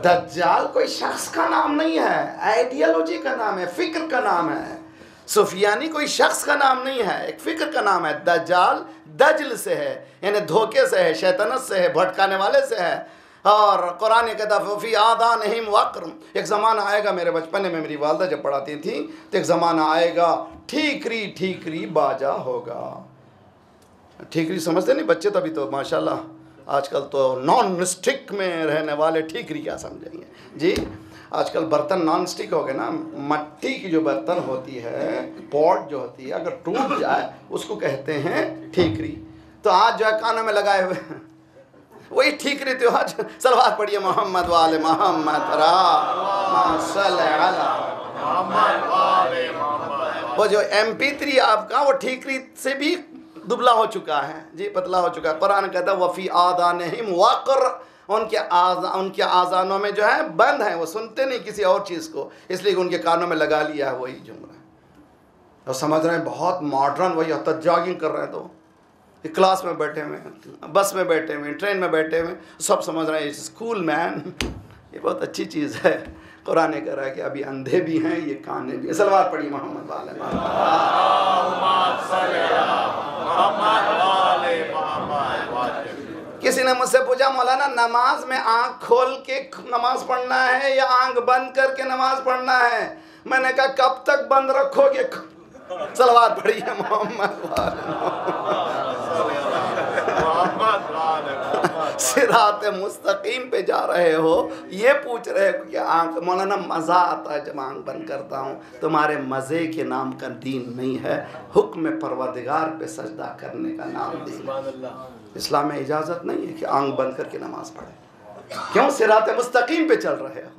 दज्जाल कोई शख्स का नाम नहीं है, आइडियोलॉजी का नाम है, फिक्र का नाम है। सुफियानी कोई शख्स का नाम नहीं है, एक फिक्र का नाम है। दज्जाल दजल से है, यानी धोखे से है, शैतानत से है, भटकाने वाले से है। और कुरान कहता है फ़ी आज़ानिहिम वक़्र, एक ज़माना आएगा, मेरे बचपन में मेरी वालदा जब पढ़ाती थी तो एक ज़माना आएगा ठीकरी ठीकरी बाजा होगा। ठीकरी समझते नहीं बच्चे? तभी तो माशाल्लाह आजकल तो नॉन स्टिक में रहने वाले ठीकरी क्या समझेंगे जी। आजकल बर्तन नॉन स्टिक हो गए ना, मट्टी की जो बर्तन होती है, पॉट जो होती है, अगर टूट जाए उसको कहते हैं ठीकरी। तो आज जो है कानों में लगाए हुए वही ठीकरी। तो आज सलवात पढ़िए मोहम्मद वाले मोहम्मद वो जो MP3 आपका, वो ठीकरी से भी दुबला हो चुका है जी, पतला हो चुका है। कुरान कहता है वफ़ी आज़ानिहिम वक़्र, उनके आज़ानों में जो है बंद है, वो सुनते नहीं किसी और चीज़ को, इसलिए उनके कानों में लगा लिया है वही झुम रहा है। और समझ रहे हैं बहुत मॉडर्न, वही होता जॉगिंग कर रहे हैं तो क्लास में बैठे हुए, बस में बैठे हुए, ट्रेन में बैठे हुए, सब समझ रहे हैं स्कूल मैन, ये बहुत अच्छी चीज़ है। कुरान कह रहा है कि अभी अंधे भी हैं, ये काने भी हैं। सलवात पढ़िए मोहम्मद वाले। किसी ने मुझसे पूछा मौलाना नमाज में आंख खोल के नमाज पढ़ना है या आंख बंद करके नमाज पढ़ना है? मैंने कहा कब तक बंद रखोगे? सलवात पढ़िए मोहम्मद सिरात मुस्तकीम पे जा रहे हो, ये पूछ रहे हो कि आंख, मौलाना मज़ा आता है जब आंख बंद करता हूँ। तुम्हारे मज़े के नाम का दीन नहीं है, हुक्म परवरदिगार पे सजदा करने का नाम दीन है। इस्लाम में इजाज़त नहीं है कि आंख बंद करके नमाज पढ़े। क्यों? सिरात मुस्तकीम पे चल रहे हो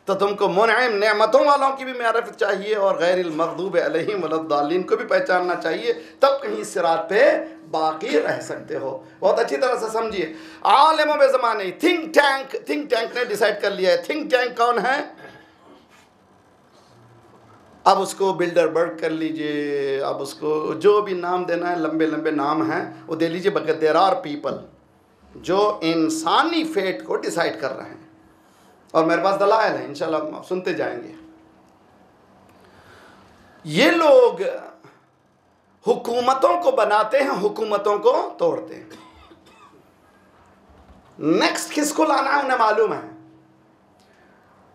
तो तुमको मुनइम नेमतों वालों की भी मारिफत चाहिए और गैरिल मग़दूबि अलैहिम वलद्दालिन को भी पहचानना चाहिए, तब कहीं सिरात पे बाकी रह सकते हो। बहुत अच्छी तरह से समझिए। आलिमों में ज़माने थिंक टैंक ने डिसाइड कर लिया है। थिंक टैंक कौन है? अब उसको बिल्डर बर्ड कर लीजिए, अब उसको जो भी नाम देना है, लंबे लंबे नाम हैं वो दे लीजिए, बट देयर आर पीपल जो इंसानी फेट को डिसाइड कर रहे हैं। और मेरे पास दलाइल है, इंशाल्लाह सुनते जाएंगे। ये लोग हुकूमतों को बनाते हैं, हुकूमतों को तोड़ते हैं। नेक्स्ट किसको लाना है उन्हें मालूम है।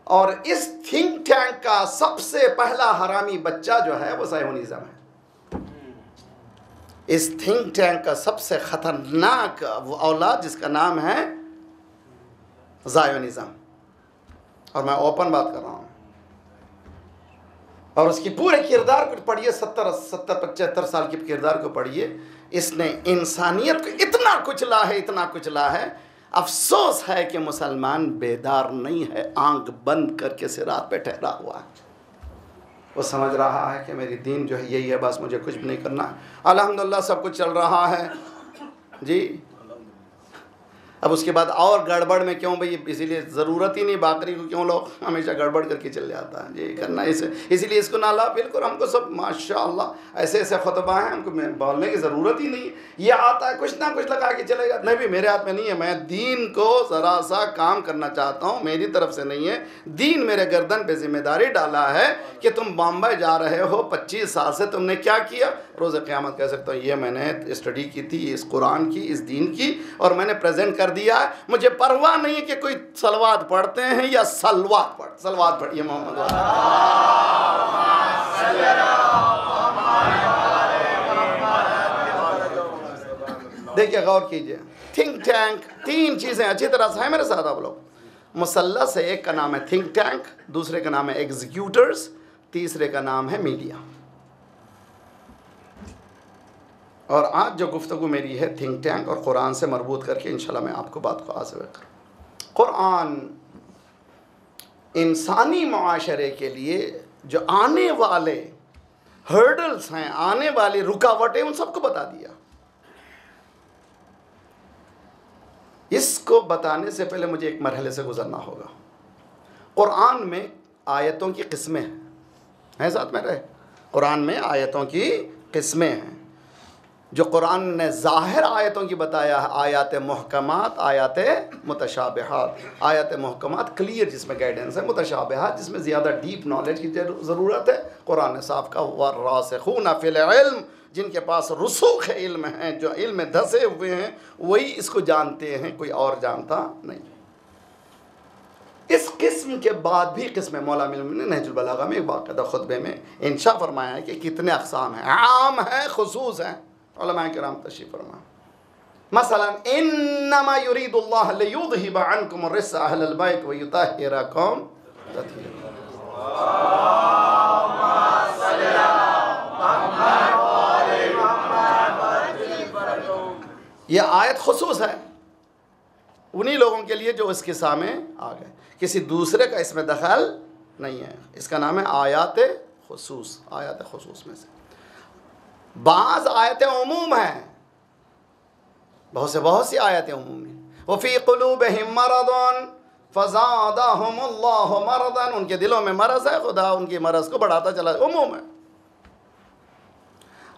और इस थिंक टैंक का सबसे पहला हरामी बच्चा जो है वो ज़ायोनिज़्म है। इस थिंक टैंक का सबसे खतरनाक वो औलाद जिसका नाम है ज़ायोनिज़्म। और मैं ओपन बात कर रहा हूँ। और उसकी पूरे किरदार को पढ़िए, 70-75 साल के किरदार को पढ़िए। इसने इंसानियत को इतना कुचला है, इतना कुचला है। अफसोस है कि मुसलमान बेदार नहीं है, आंख बंद करके सिरात पे ठहरा हुआ है। वो समझ रहा है कि मेरी दीन जो है यही है, बस मुझे कुछ भी नहीं करना है। अल्हम्दुलिल्लाह सब कुछ चल रहा है जी। अब उसके बाद और गड़बड़ में क्यों भाई, इसीलिए ज़रूरत ही नहीं बाकरी को, क्यों लोग हमेशा गड़बड़ करके चल जाता है जी करना इसीलिए इसको ना ला। बिल्कुल हमको सब माशाअल्लाह ऐसे ऐसे खुतबा हैं, हमको बोलने की ज़रूरत ही नहीं है। ये आता है कुछ ना कुछ लगा के चलेगा, नहीं भी मेरे हाथ में नहीं है। मैं दीन को ज़रा सा काम करना चाहता हूँ, मेरी तरफ से नहीं है। दीन मेरे गर्दन पे जिम्मेदारी डाला है कि तुम बॉम्बे जा रहे हो, 25 साल से तुमने क्या किया। रोज़ क़यामत कह सकता हूँ ये मैंने स्टडी की थी इस कुरान की, इस दीन की, और मैंने प्रेजेंट कर दिया है। मुझे परवाह नहीं है कि कोई सलवात पढ़ते हैं या सलवात पढ़िए मोहम्मद। देखिए गौर कीजिए, थिंक टैंक, 3 चीज़ें अच्छी तरह से हैं मेरे साथ आप लोग। मुसल्लस है, एक का नाम है थिंक टैंक, दूसरे का नाम है एग्जीक्यूटर्स, तीसरे का नाम है मीडिया। और आज जो गुफ्तगू मेरी है थिंक टैंक और कुरान से मरबूत करके इंशाल्लाह मैं आपको बात को आगे करूँ। कुरान इंसानी मुआशरे के लिए जो आने वाले हर्डल्स हैं, आने वाली रुकावटें, उन सबको बता दिया। इसको बताने से पहले मुझे एक मरहले से गुजरना होगा। कुरान में आयतों की किस्में हैं, साथ में रहे। कुरान में आयतों की किस्में हैं जो कुरान ने ज़ाहिर आयतों की बताया है। आयात मुहकमात, आयात मुतशाबिहात। आयात मुहकमात क्लियर जिसमें गाइडेंस है, मुतशाबिहात जिसमें ज़्यादा डीप नॉलेज की ज़रूरत है। कुरान ने साफ कहा वरासिखून फिल इल्म, जिनके पास रुसूख इल्म हैं, जो इल्म में धसे हुए हैं, वही इसको जानते हैं, कोई और जानता नहीं। इस किस्म के बाद भी किस्म मौला ने नहजुल बलागा में एक बाकायदा खुतबे में इंशा फरमाया है कि कितने अक़साम हैं, आम है, खुसूस हैं। उलमा किराम तशरीफ़ फरमाएं। मसलन इन्नमा युरीदुल्लाह लियुज़हिबा अन्कुम अर्रिज्स अहलल बैत व युतहिरकुम तत्हीरा। यह आयत खुसूस है उन्हीं लोगों के लिए जो इसके सामने आ गए, किसी दूसरे का इसमें दखल नहीं है। इसका नाम है आयात खुसूस। आयात खुसूस में से बाज़ आयतें उमूम हैं, बहुत सी आयतें उमूम हैं। वफ़ी क़ुलूबिहिम मरदुन फ़ज़ादहुमुल्लाहु मरदन, उनके दिलों में मरज़ है, खुदा उनकी मरज़ को बढ़ाता चला, उमूम है।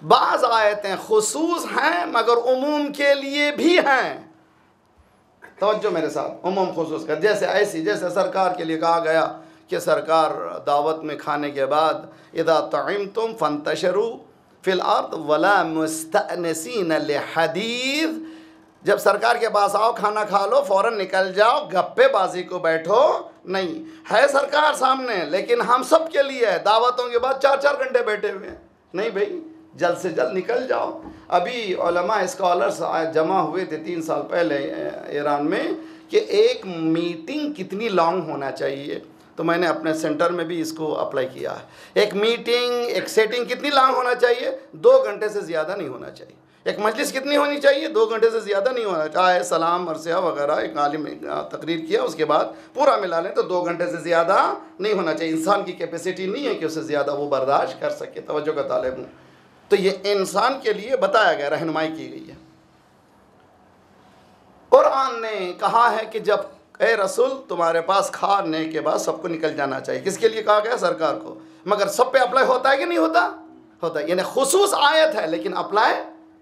बाज़ आयतें खुसूस हैं मगर उमूम के लिए भी हैं। तवज्जो मेरे साथ, उमूम खुसूस का जैसे सरकार के लिए कहा गया कि सरकार दावत में खाने के बाद इज़ा तअमतुम फंतशरू फिल अर्द वला मुस्तअनसीन लिहदीस, जब सरकार के पास आओ खाना खा लो फ़ौरन निकल जाओ, गप्पेबाजी को बैठो नहीं। है सरकार सामने लेकिन हम सब के लिए है, दावतों के बाद 4-4 घंटे बैठे हुए हैं। नहीं भाई, जल्द से जल्द निकल जाओ। अभी उलमा स्कॉलर्स जमा हुए थे 3 साल पहले ईरान में कि एक मीटिंग कितनी लॉन्ग होना चाहिए, तो मैंने अपने सेंटर में भी इसको अप्लाई किया है। एक मीटिंग, एक सेटिंग कितनी लॉन्ग होना चाहिए? 2 घंटे से ज़्यादा नहीं होना चाहिए। एक मजलिस कितनी होनी चाहिए? 2 घंटे से ज़्यादा नहीं होना चाहिए। सलाम मरसिया वगैरह एक आलिम तकरीर किया, उसके बाद पूरा मिला लें तो 2 घंटे से ज़्यादा नहीं होना चाहिए। इंसान की कैपेसिटी नहीं है कि उससे ज़्यादा वो बर्दाश्त कर सके। तवज्जो का तालिब हूँ। तो ये इंसान के लिए बताया गया, रहनुमाई की गई है। कुरान ने कहा है कि जब ए रसूल तुम्हारे पास खाने के बाद सबको निकल जाना चाहिए। किसके लिए कहा गया? सरकार को। मगर सब पे अप्लाई होता है कि नहीं होता? होता है। यानी खुसूस आयत है लेकिन अप्लाई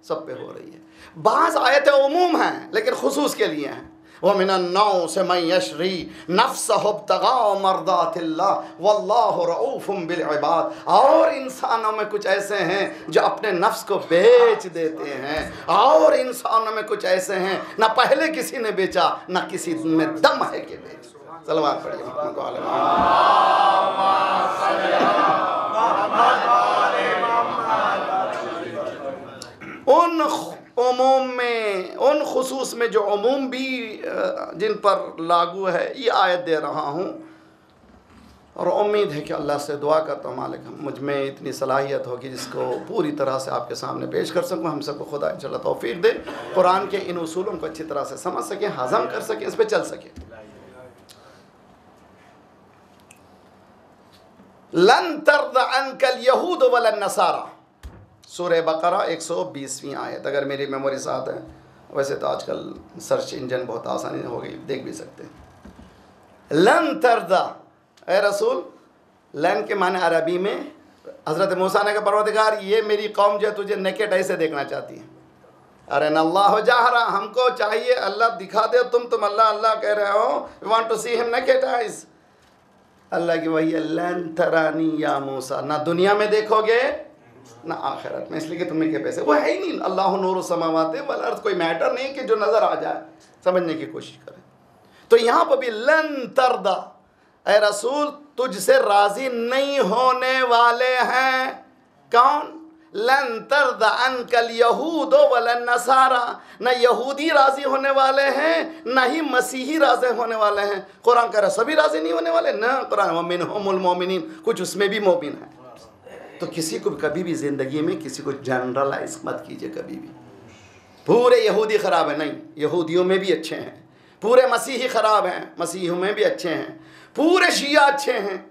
सब पे हो रही है। बाज़ आयतें उमूम हैं लेकिन खुसूस के लिए हैं। व मिनन्नास से मन यशरी नफ्सहु इब्तिगा मर्दातिल्लाह वल्लाहु रऊफुम बिल इबाद। और इंसानों में कुछ ऐसे हैं जो अपने नफ्स को बेच देते हैं, और इंसानों में कुछ ऐसे हैं ना पहले किसी ने बेचा ना किसी में दम है कि बेच। सलवात पढ़िए। उन उमूम में, उन खुसूस में जो उमूम भी जिन पर लागू है, ये आयत दे रहा हूँ। और उम्मीद है कि अल्लाह से दुआ करता हूँ मालिक मुझ में इतनी सलाहियत होगी जिसको पूरी तरह से आपके सामने पेश कर सकूँ। हम सबको खुदा इंशाअल्लाह तौफीक दे, कुरान के इन उसूलों को अच्छी तरह से समझ सकें, हज़म कर सकें, इस पर चल सकें। लन तर्दा अनकल यहूद वलन नसारा, सूरह बकरा 120वीं आयत। अगर मेरी मेमोरी साथ है, वैसे तो आजकल सर्च इंजन बहुत आसानी हो गई, देख भी सकते हैं। लन तर्दा, ए रसूल, लन के माने अरबी में हज़रत मूसा ने कहा परवरदिगार ये मेरी कौम जो है तुझे नेकेड ऐसे देखना चाहती है। अरे नल्लाह जहरा, हमको चाहिए अल्लाह दिखा दे, तुम अल्लाह अल्लाह कह रहे हो, we want to see him naked eyes. Allah की वही है, लन तरानी या मूसा, ना दुनिया में देखोगे ना आखिरत में, इसलिए कि तुम्हें के पैसे वो है ही नहीं। अल्लाह नूर समावात वल अर्द, कोई मैटर नहीं कि जो नज़र आ जाए, समझने की कोशिश करें। तो यहाँ पर भी लन तरदा, ऐ रसूल तुझसे राज़ी नहीं होने वाले हैं कौन? लन तरदा अनकल यहूद वलन नसारा, न यहूदी राज़ी होने वाले हैं न ही मसीही राज़ी होने वाले हैं। कुरान कह रहा सभी राज़ी नहीं होने वाले ना, कुरान मिनहुमुल मोमिनीन, कुछ उसमें भी मोमिन है। तो किसी को कभी भी ज़िंदगी में किसी को जनरलाइज मत कीजिए कभी भी। पूरे यहूदी ख़राब है, नहीं, यहूदियों में भी अच्छे हैं। पूरे मसीही ख़राब हैं, मसीहियों में भी अच्छे हैं। पूरे शिया अच्छे हैं,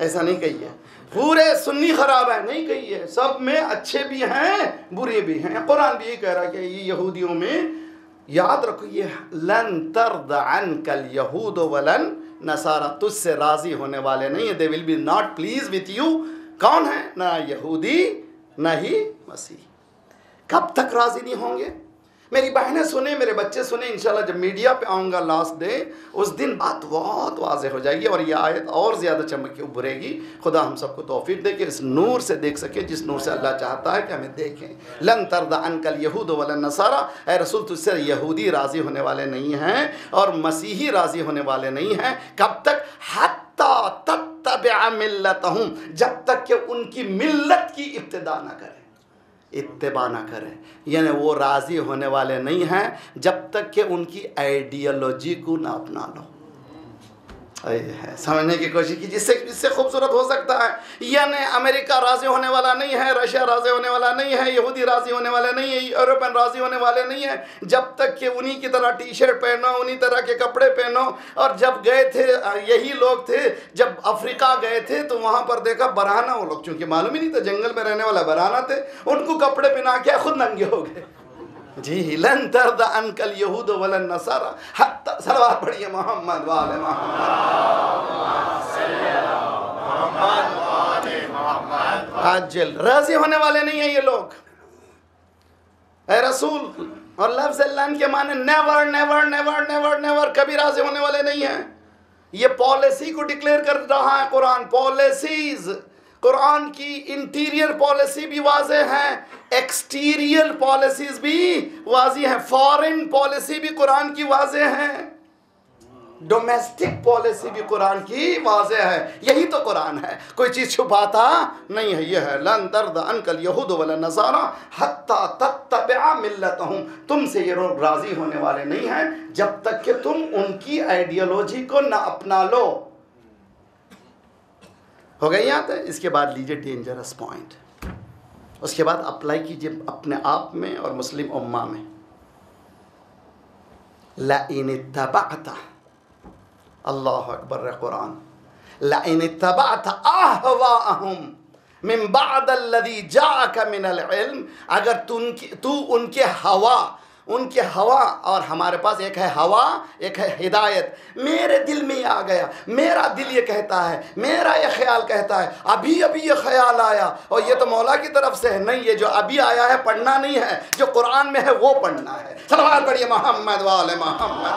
ऐसा नहीं कहिए। पूरे सुन्नी ख़राब है, नहीं कहिए। सब में अच्छे भी हैं बुरे भी हैं। कुरान भी ये कह रहा है कि ये यहूदियों में, याद रखो ये लन तर्दा अनकल यहूद वलन नसारा, तुझसे राज़ी होने वाले नहीं है, they will be not please with you. कौन है? ना यहूदी न ही मसीह। कब तक राज़ी नहीं होंगे? मेरी बहनें सुने, मेरे बच्चे सुने, इंशाल्लाह जब मीडिया पे आऊँगा लास्ट डे, उस दिन बात बहुत वाज़ेह हो जाएगी और यह आयत और ज़्यादा चमक के उभरेगी। खुदा हम सबको तौफीक दे कि इस नूर से देख सके जिस नूर से अल्लाह चाहता है कि हमें देखें। लन तरदा अनकल यहूद वलन नसारा, ऐ रसूल तुझसे यहूदी राज़ी होने वाले नहीं हैं और मसीही राज़ी होने वाले नहीं हैं। कब तक? हत्ता तत्तबिअ मिल्लतहुम, जब तक कि उनकी मिल्लत की इब्तिदा न करें, इत्तिबा ना करें। यानी वो राज़ी होने वाले नहीं हैं जब तक कि उनकी आइडियोलॉजी को ना अपना लो। है समझने की कोशिश की, जिससे इससे खूबसूरत हो सकता है। यानी अमेरिका राज़ी होने वाला नहीं है, रशिया राज़ी होने वाला नहीं है, यहूदी राज़ी होने वाले नहीं है, यूरोपियन राज़ी होने वाले नहीं है, जब तक कि उन्हीं की तरह टी शर्ट पहनो, उन्हीं तरह के कपड़े पहनो। और जब गए थे, यही लोग थे जब अफ्रीका गए थे तो वहाँ पर देखा बरहाना, वो लोग चूँकि मालूम ही नहीं था, जंगल में रहने वाला बरहाना थे, उनको कपड़े पहना के खुद नंगे हो गए। जी, लन तर्दा अनकल यहूद वलन नसारा हत्ता, सलवात पढ़िए मोहम्मद वाले आजल। राज़ी होने वाले नहीं है ये लोग, ऐ रसूल। और लफ्ज़ लन के माने never never never never never, कभी राज़ी होने वाले नहीं है। ये पॉलिसी को डिक्लेयर कर रहा है कुरान। पॉलिसीज, कुरान की इंटीरियर पॉलिसी भी वाज़े है, एक्सटीरियर पॉलिसीज भी वाज़ी हैं, फॉरेन पॉलिसी भी कुरान की वाज़े है, डोमेस्टिक पॉलिसी भी कुरान की वाज़े है। यही तो कुरान है, कोई चीज़ छुपाता नहीं है। यह है लन तर्दा अनकल यहूद वलन नसारा हत्ता तत्तबिअ मिल्लतहुम, तुमसे ये लोग राज़ी होने वाले नहीं हैं जब तक कि तुम उनकी आइडियोलॉजी को ना अपना लो। हो गई यहाँ तक? इसके बाद लीजिए डेंजरस पॉइंट, उसके बाद अप्लाई कीजिए अपने आप में और मुस्लिम उम्मा में। लइन इत्तबअत, अल्लाह अकबर कुरान, लइन इत्तबअत अहवाअहुम मिन बअद अल्लज़ी जाअक मिनल इल्म, अगर तू उनके हवा, और हमारे पास एक है हवा एक है हिदायत। मेरे दिल में ये आ गया, मेरा दिल ये कहता है, मेरा ये ख्याल कहता है, अभी अभी ये ख्याल आया और ये तो मौला की तरफ से है। नहीं, ये जो अभी आया है पढ़ना नहीं है, जो कुरान में है वो पढ़ना है। सलवात पढ़िए मोहम्मद वाले मोहम्मद।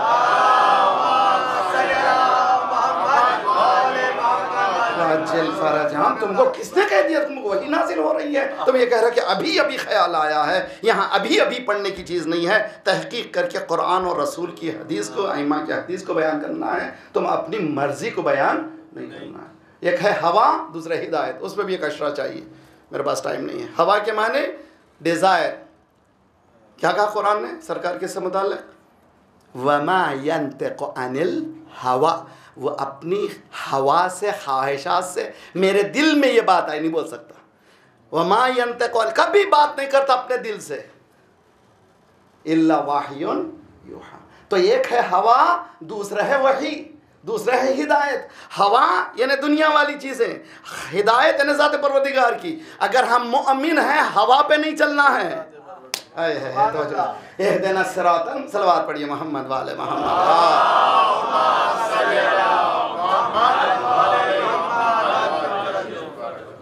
फरज, हम तुमको किसने कह दिया तुमको वही नाजिल हो रही है? तुम ये कह रहे कि अभी अभी ख्याल आया है। यहाँ अभी अभी पढ़ने की चीज़ नहीं है, तहकीक करके कुरान और रसूल की हदीस को, आइमा की हदीस को बयान करना है। तुम अपनी मर्जी को बयान नहीं करना है। एक है हवा, दूसरा हिदायत, उसमें भी एक अशरा चाहिए, मेरे पास टाइम नहीं है। हवा के माने डिज़ायर, क्या कहा कुरान ने सरकार के से मुताल्लिक़? वमा यंतिक़ु अनिल हवा वो अपनी हवा से, ख्वाहिशात से, मेरे दिल में ये बात आई, नहीं बोल सकता। वमा यंतिकु, कभी बात नहीं करता अपने दिल से, इल्ला वाह्युन यूहा। तो एक है हवा, दूसरा है वही, दूसरा है हिदायत। हवा यानी दुनिया वाली चीज़ें, हिदायत यानी ज़ात परवरदिगार की। अगर हम मुअमिन हैं, हवा पे नहीं चलना है। तो इहदिना सिरातल, सलवात पढ़िए मोहम्मद वाले मोहम्मद।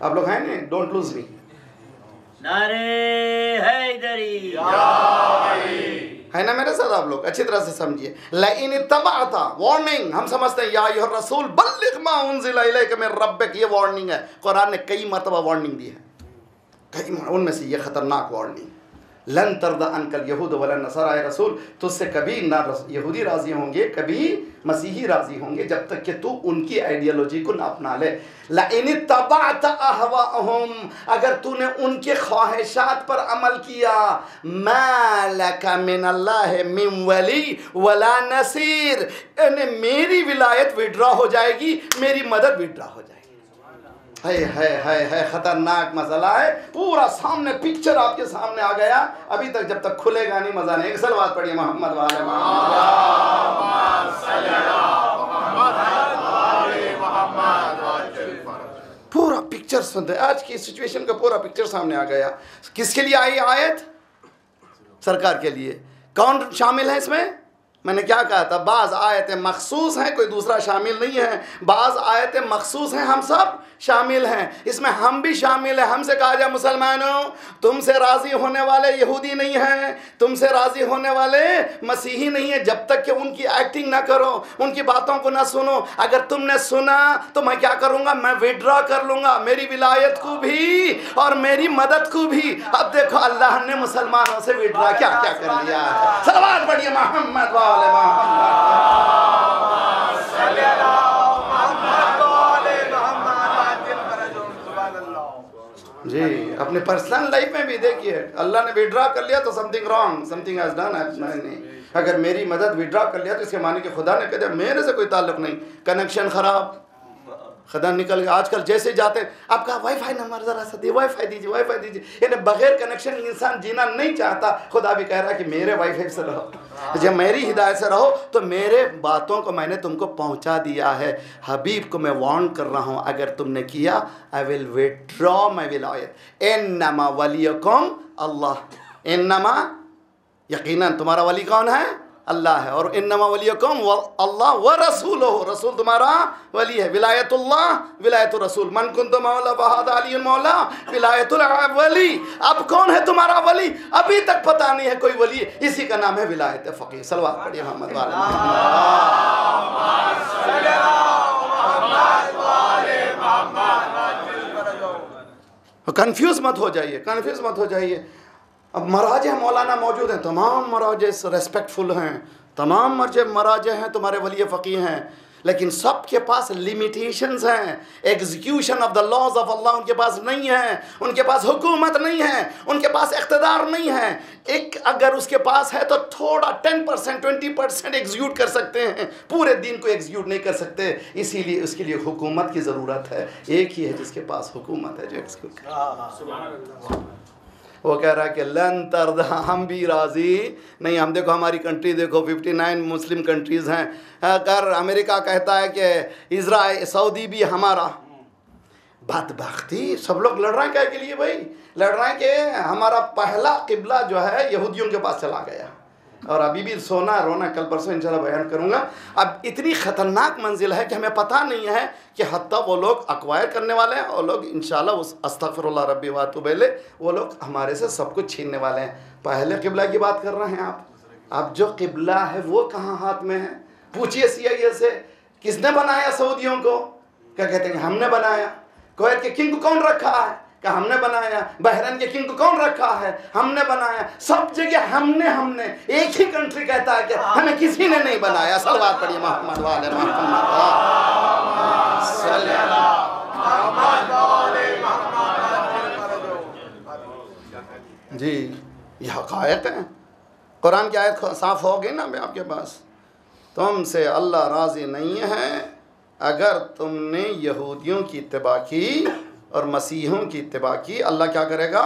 आप लोग हैं नहीं, डोंट लूज मी। नारे हैदरी है ना मेरे साथ? आप लोग अच्छी तरह से समझिए। लइन इत्तबअता, वार्निंग। हम समझते हैं या अय्युहर रसूल बल्लिग मा उनज़िला इलैका मिन रब्बिक, ये वार्निंग है। कुरान ने कई मरतबा वार्निंग दी है, कई, उनमें से ये खतरनाक वार्निंग। लन तरदा अनकल यहूद वला नसारा, ए रसूल तुझसे कभी ना यहूदी राज़ी होंगे, कभी मसीही राज़ी होंगे, जब तक कि तू उनकी आइडियोलॉजी को ना अपना ले। लइन इत्तबअता अहवाअहुम, अगर तूने उनके ख्वाहिशात पर अमल किया, मा लका मिनल्लाहि मिन वली वला नसीर, यानी मेरी विलायत विड्रॉ हो जाएगी, मेरी मदद विड्रॉ हो जाएगी। है खतरनाक मसला है। पूरा सामने पिक्चर आपके सामने आ गया, अभी तक जब तक खुलेगा नहीं मजा नहीं। एक सलवात पढ़िए मोहम्मद वाले मोहम्मद। पूरा पिक्चर सुनते, आज की सिचुएशन का पूरा पिक्चर सामने आ गया। किसके लिए आई आयत? सरकार के लिए। कौन शामिल है इसमें? मैंने क्या कहा था, बाज़ आयतें मखसूस हैं, कोई दूसरा शामिल नहीं है। बाज़ आयतें मखसूस हैं, हम सब शामिल हैं। इसमें हम भी शामिल हैं। हमसे कहा जाए मुसलमानों, तुमसे राज़ी होने वाले यहूदी नहीं हैं, तुमसे राज़ी होने वाले मसीही नहीं है, जब तक कि उनकी एक्टिंग ना करो, उनकी बातों को ना सुनो। अगर तुमने सुना तो मैं क्या करूँगा, मैं विड्रॉ कर लूँगा, मेरी विलायत को भी और मेरी मदद को भी। अब देखो अल्लाह ने मुसलमानों से विड्रॉ क्या क्या कर लिया है। सलवात पढ़िए मोहम्मद वाले जी। अपने पर्सनल लाइफ में भी देखिए, अल्लाह ने विड्रॉ कर लिया तो something wrong, something has done. अगर मेरी मदद विड्रॉ कर लिया तो इसके माने कि खुदा ने कह दिया मेरे से कोई ताल्लुक नहीं, कनेक्शन खराब, खुदा निकल गया। आजकल जैसे जाते हैं, आपका वाईफाई नंबर ज़रा सा दिए, वाईफाई दीजिए, वाईफाई दीजिए। यानी बगैर कनेक्शन इंसान जीना नहीं चाहता। खुदा भी कह रहा है कि मेरे वाईफाई से रहो, जब मेरी हिदायत से रहो, तो मेरे बातों को मैंने तुमको पहुंचा दिया है। हबीब को मैं वार्न कर रहा हूं, अगर तुमने किया आई विल विड्रॉ माई विलायत। इन्नमा वलियकुम अल्लाह, इन्नमा यकीनन तुम्हारा वली कौन है? अल्लाह है। और इन्नमा वलियकुम अल्लाह व रसूलुहु, रसूल तुम्हारा वली है। विलायतुल्लाह विलायतुर रसूल, मन कुंत मौला फहादा अली मौला विलायतुल वली। अब कौन है तुम्हारा वली? अभी तक पता नहीं है कोई वली, इसी का नाम है विलायत फ़क़ीह। सलवात पढ़िए मोहम्मद वाले मोहम्मद। कंफ्यूज मत हो जाइए, कंफ्यूज मत हो जाइए। अब मराजे मौलाना मौजूद हैं, तमाम मराजे रेस्पेक्टफुल हैं, तमाम मराजे हैं तुम्हारे वली फ़क़ीह हैं, लेकिन सबके पास लिमिटेशंस हैं। Execution of the laws of Allah उनके पास नहीं है, उनके पास हुकूमत नहीं है, उनके पास इक़्तिदार नहीं है। एक अगर उसके पास है तो थोड़ा 10% 20% एग्जीक्यूट कर सकते हैं, पूरे दिन को एग्जीक्यूट नहीं कर सकते। इसीलिए उसके लिए हुकूमत की ज़रूरत है। एक ही है जिसके पास हुकूमत है जो एग्जीक्यूट करे। वो कह रहा है कि लन तरदा, हम भी राज़ी नहीं। हम देखो हमारी कंट्री देखो, 59 मुस्लिम कंट्रीज़ हैं। अगर अमेरिका कहता है कि इज़राइल सऊदी भी हमारा, बदबख्ती सब लोग लड़ रहे हैं क्या के लिए भाई? लड़ रहे हैं कि हमारा पहला किबला जो है यहूदियों के पास चला गया, और अभी भी सोना रोना, कल परसों इंशाल्लाह बयान करूँगा। अब इतनी ख़तरनाक मंजिल है कि हमें पता नहीं है कि हत्ता वो लोग अक्वायर करने वाले हैं, और लोग इंशाल्लाह उस अस्तग़फिरुल्लाह रब्बी व अतूबु इलैह, वो लोग हमारे से सब कुछ छीनने वाले हैं। पहले किबला की बात कर रहे हैं आप। अब जो किबला है वो कहाँ हाथ में है? पूछिए CIA से, किसने बनाया सऊदियों को? क्या कहते हैं हमने बनाया। कुवैत के किंग को कौन रखा है? क्या हमने बनाया। बहरीन के किंग को कौन रखा है? हमने बनाया। सब जगह हमने। एक ही कंट्री कहता है कि हमें किसी ने नहीं बनाया। सलवात पढ़िए मोहम्मद वाले जी। ये हक़ाइक़ हैं। कुरान की आयत साफ हो गई ना आपके पास। तुमसे अल्लाह राज़ी नहीं है अगर तुमने यहूदियों की इत्तिबा की और मसीहों की इत्तिबा की, अल्लाह क्या करेगा?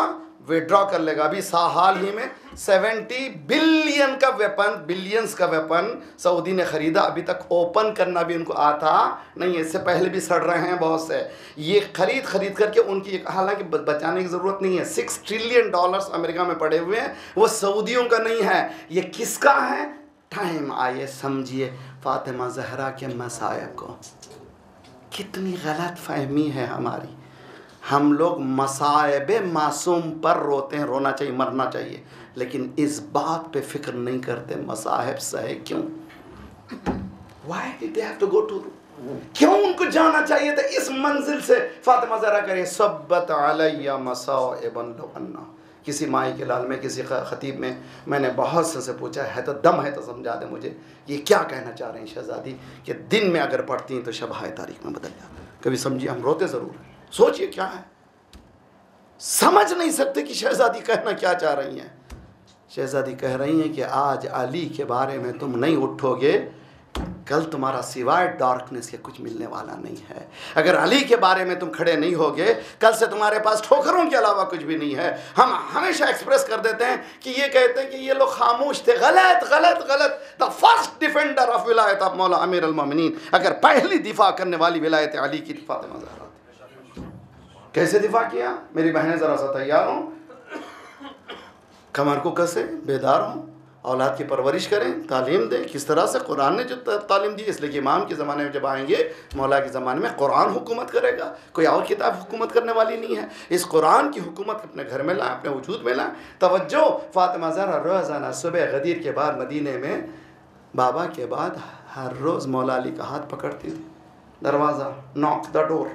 विड्रॉ कर लेगा। अभी हाल ही में 70 बिलियन का वेपन, बिलियंस का वेपन सऊदी ने ख़रीदा। अभी तक ओपन करना भी उनको आता नहीं है, इससे पहले भी सड़ रहे हैं बहुत से। ये खरीद करके उनकी, हालांकि बचाने की ज़रूरत नहीं है। $6 ट्रिलियन अमेरिका में पड़े हुए हैं, वो सऊदियों का नहीं है। ये किसका है? टाइम आइए समझिए फातिमा ज़हरा के मसायब को। कितनी गलत फहमी है हमारी। हम लोग मसायब मासूम पर रोते हैं, रोना चाहिए, मरना चाहिए, लेकिन इस बात पे फिक्र नहीं करते मसाहिब सहे क्यों। Why did they have to go to, क्यों उनको जाना चाहिए था इस मंजिल से? फातिमा ज़हरा करे सब्बत अलैया मसाइबन लौ अन्ना। किसी माई के लाल में, किसी खतीब में मैंने बहुत से पूछा है तो दम है तो समझा दे मुझे, ये क्या कहना चाह रहे हैं शहजादी कि दिन में अगर पढ़ती हैं तो शब तारीख में बदल जाता। कभी समझिए, हम रोते ज़रूर हैं, सोचिए क्या है, समझ नहीं सकते कि शहजादी कहना क्या चाह रही हैं। शहजादी कह रही हैं कि आज अली के बारे में तुम नहीं उठोगे, कल तुम्हारा सिवाय डार्कनेस के कुछ मिलने वाला नहीं है। अगर अली के बारे में तुम खड़े नहीं होगे, कल से तुम्हारे पास ठोकरों के अलावा कुछ भी नहीं है। हम हमेशा एक्सप्रेस कर देते हैं कि ये कहते हैं कि ये लोग खामोश थे। गलत गलत गलत। द फर्स्ट डिफेंडर ऑफ विलायत ऑफ मौला अमीर अल मोमिनीन, अगर पहली दिफा करने वाली विलायत अली की फातिमा ज़हरा। कैसे दिफा किया? मेरी बहनें ज़रा सा तैयार हों, कमर को कसे, बेदार हों, औलाद की परवरिश करें, तालीम दें। किस तरह से कुरान ने जो तालीम दी, इसलिए कि इमाम के ज़माने में जब आएंगे, मौला के ज़माने में कुरान हुकूमत करेगा, कोई और किताब हुकूमत करने वाली नहीं है। इस कुरान की हुकूमत अपने घर में लाएं, अपने वजूद में लाएं। तवज्जो, फातिमा ज़हरा रोज़ाना सुबह गदीर के बाद मदीने में बाबा के बाद हर रोज़ मौला अली का हाथ पकड़ती थी। दरवाज़ा, नॉक द डोर,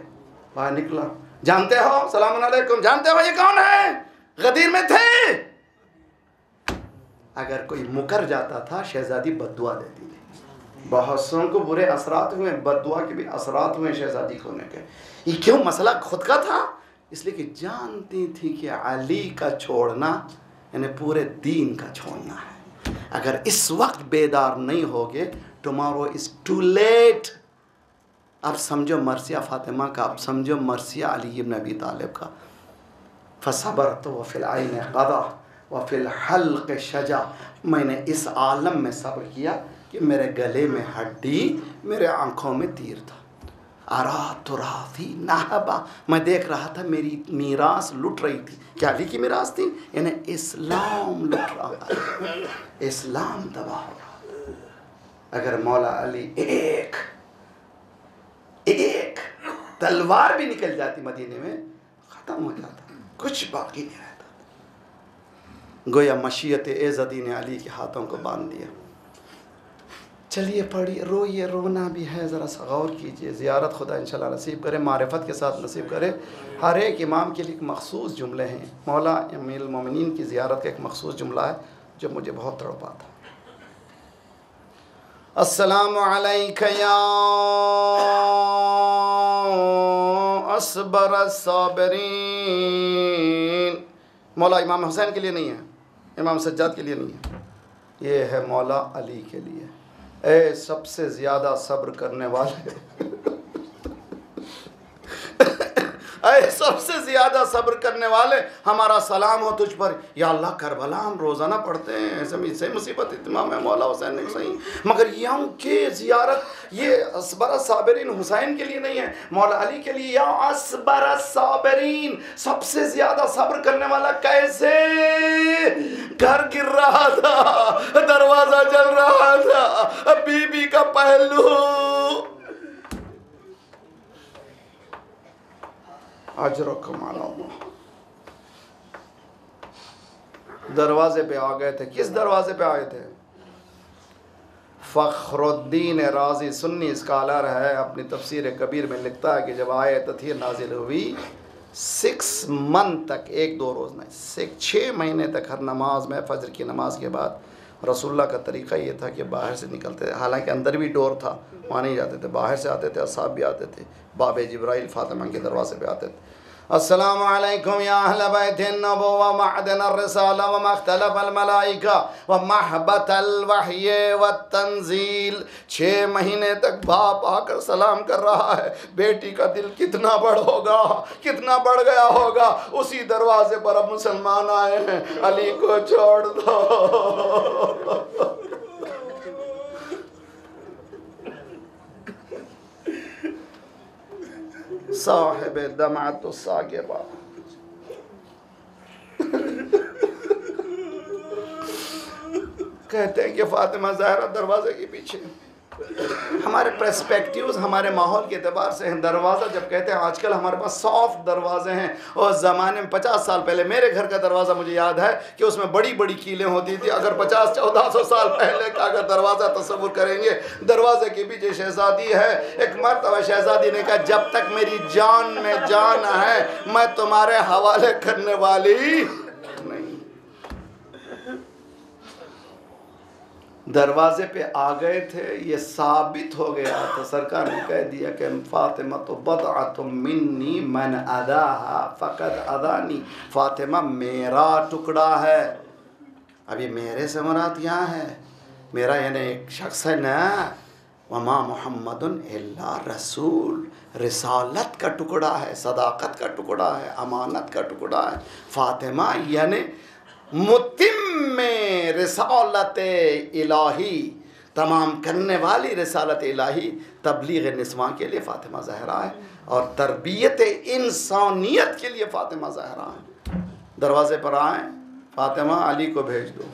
बाहर निकला, जानते हो, सलाम अलैकुम, जानते हो ये कौन है? गदीर में थे। अगर कोई मुकर जाता था, शहजादी बद्दुआ देती थी। बहुत सौ को बुरे असरात हुए, बद्दुआ के भी असरात हुए शहजादी को होने के। ये क्यों? मसला खुद का था, इसलिए कि जानती थी कि अली का छोड़ना यानी पूरे दीन का छोड़ना है। अगर इस वक्त बेदार नहीं होगे, टुमारो इज टू लेट। अब समझो मरसिया फातिमा का, अब समझो मरसिया अली इब्न अबी तालिब का। फसबरतु व फिल ऐन क़दा व फिल हल्क़ शजा। मैंने इस आलम में सब्र किया कि मेरे गले में हड्डी, मेरे आँखों में तीर था। अरातुराथी नाहबा, मैं देख रहा था मेरी मीरास लुट रही थी। क्या अली की मीरास थी? यानी इस्लाम लुट रहा था, इस्लाम तबाह हो रहा। अगर मौला अली एक तलवार भी निकल जाती मदीने में, ख़त्म हो जाता, कुछ बाकी नहीं रहता। गोया मशीयत एज़दी ने अली के हाथों को बांध दिया। चलिए पढ़िए, रोइए, रोना भी है, ज़रा सा गौर कीजिए। ज़ियारत खुदा इंशाल्लाह नसीब करे, मारिफत के साथ नसीब करे। हर एक इमाम के लिए एक मखसूस जुमले हैं। मौला अमीर अल मोमिनीन की ज़ियारत का एक मखसूस जुमला है जो मुझे बहुत तड़पा था। अस्सलामु अलैका या अस्बर अस्साबिरीन। मौला इमाम हुसैन के लिए नहीं है, इमाम सज्जाद के लिए नहीं है, ये है मौला अली के लिए। ए सबसे ज़्यादा सब्र करने वाले ऐ सबसे ज़्यादा सब्र करने वाले, हमारा सलाम हो तुझ पर। या अल्लाह, करबला हम रोज़ाना पढ़ते हैं, ऐसे मुसीबत इत्माम है मौला हुसैन नहीं सही, मगर यौम के ज़ियारत ये अस्बर साबिरीन हुसैन के लिए नहीं है, मौला अली के लिए। या अस्बर साबिरीन, सबसे ज़्यादा सब्र करने वाला। कैसे? घर गिर रहा था, दरवाज़ा जल रहा था, बीबी का पहलू दरवाजे पे आ गए थे। किस दरवाजे पे आए थे? फ़खरुद्दीन राज़ी सुन्नी स्कॉलर है, अपनी तफसीर कबीर में लिखता है कि जब आयत तथहीर नाजिल हुई 6 मंथ तक, 1-2 रोज़ नहीं, 6 महीने तक हर नमाज में, फजर की नमाज के बाद रसूलुल्लाह का तरीक़ा ये था कि बाहर से निकलते थे। हालांकि अंदर भी डोर था, वहाँ नहीं जाते थे, बाहर से आते थे, असाब भी आते थे, बाबे जिब्राइल फातिमा के दरवाजे पे आते थे। अस्सलामु अलैकुम या अहल बैतिन नबुव्वा मअदन अर्रिसाला व मख्तलफल मलाइका व महबतल वह्य व तंजील। 6 महीने तक बाप आकर सलाम कर रहा है, बेटी का दिल कितना बढ़ होगा, कितना बढ़ गया होगा। उसी दरवाजे पर अब मुसलमान आए हैं, अली को छोड़ दो। साहिब दमात सागिबा कहते हैं कि फातिमा ज़हरा दरवाजे के पीछे। हमारे पर्सपेक्टिव्स हमारे माहौल के एतबार से हैं। दरवाज़ा जब कहते हैं, आजकल हमारे पास सॉफ्ट दरवाजे हैं, और ज़माने में 50 साल पहले मेरे घर का दरवाज़ा मुझे याद है कि उसमें बड़ी बड़ी कीलें होती थी। अगर 50-1400 साल पहले का अगर दरवाज़ा तस्वुर करेंगे, दरवाजे के पीछे शहज़ादी है। एक मर्तबा शहज़ादी ने कहा, जब तक मेरी जान में जान है मैं तुम्हारे हवाले करने वाली नहीं। दरवाजे पे आ गए थे, ये साबित हो गया तो सरकार ने कह दिया कि फातिमा तो बदअतुम मिन्नी मन अदाहा फ़क़द अदानी। फातिमा मेरा टुकड़ा है। अब ये मेरे से मुराद यहाँ है, मेरा यानी एक शख्स है ना। वमा मुहम्मदुन इल्ला रसूल, रिसालत का टुकड़ा है, सदाकत का टुकड़ा है, अमानत का टुकड़ा है। फातिमा यानी मुतिम्मे रिसालत इलाही, तमाम करने वाली रिसालत इलाही, तबलीग निस्वां के लिए फ़ातिमा ज़हरा है, और तरबियत इंसानियत के लिए फ़ातिमा ज़हरा है। दरवाज़े पर आए, फ़ातिमा अली को भेज दो।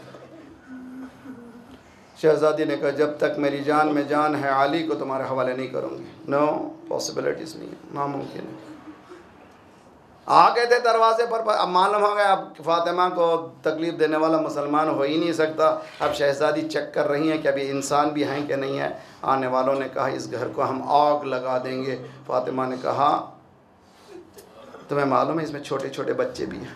शहज़ादी ने कहा, जब तक मेरी जान में जान है अली को तुम्हारे हवाले नहीं करूँगी। नो पॉसिबिलिटीज़ नहीं है, नामुमकिन है। आ गए थे दरवाजे पर, अब मालूम हो गया अब फातिमा को तकलीफ़ देने वाला मुसलमान हो ही नहीं सकता। अब शहज़ादी चेक कर रही हैं कि अभी इंसान भी हैं कि नहीं है। आने वालों ने कहा, इस घर को हम आग लगा देंगे। फातिमा ने कहा, तुम्हें मालूम है इसमें छोटे छोटे बच्चे भी हैं,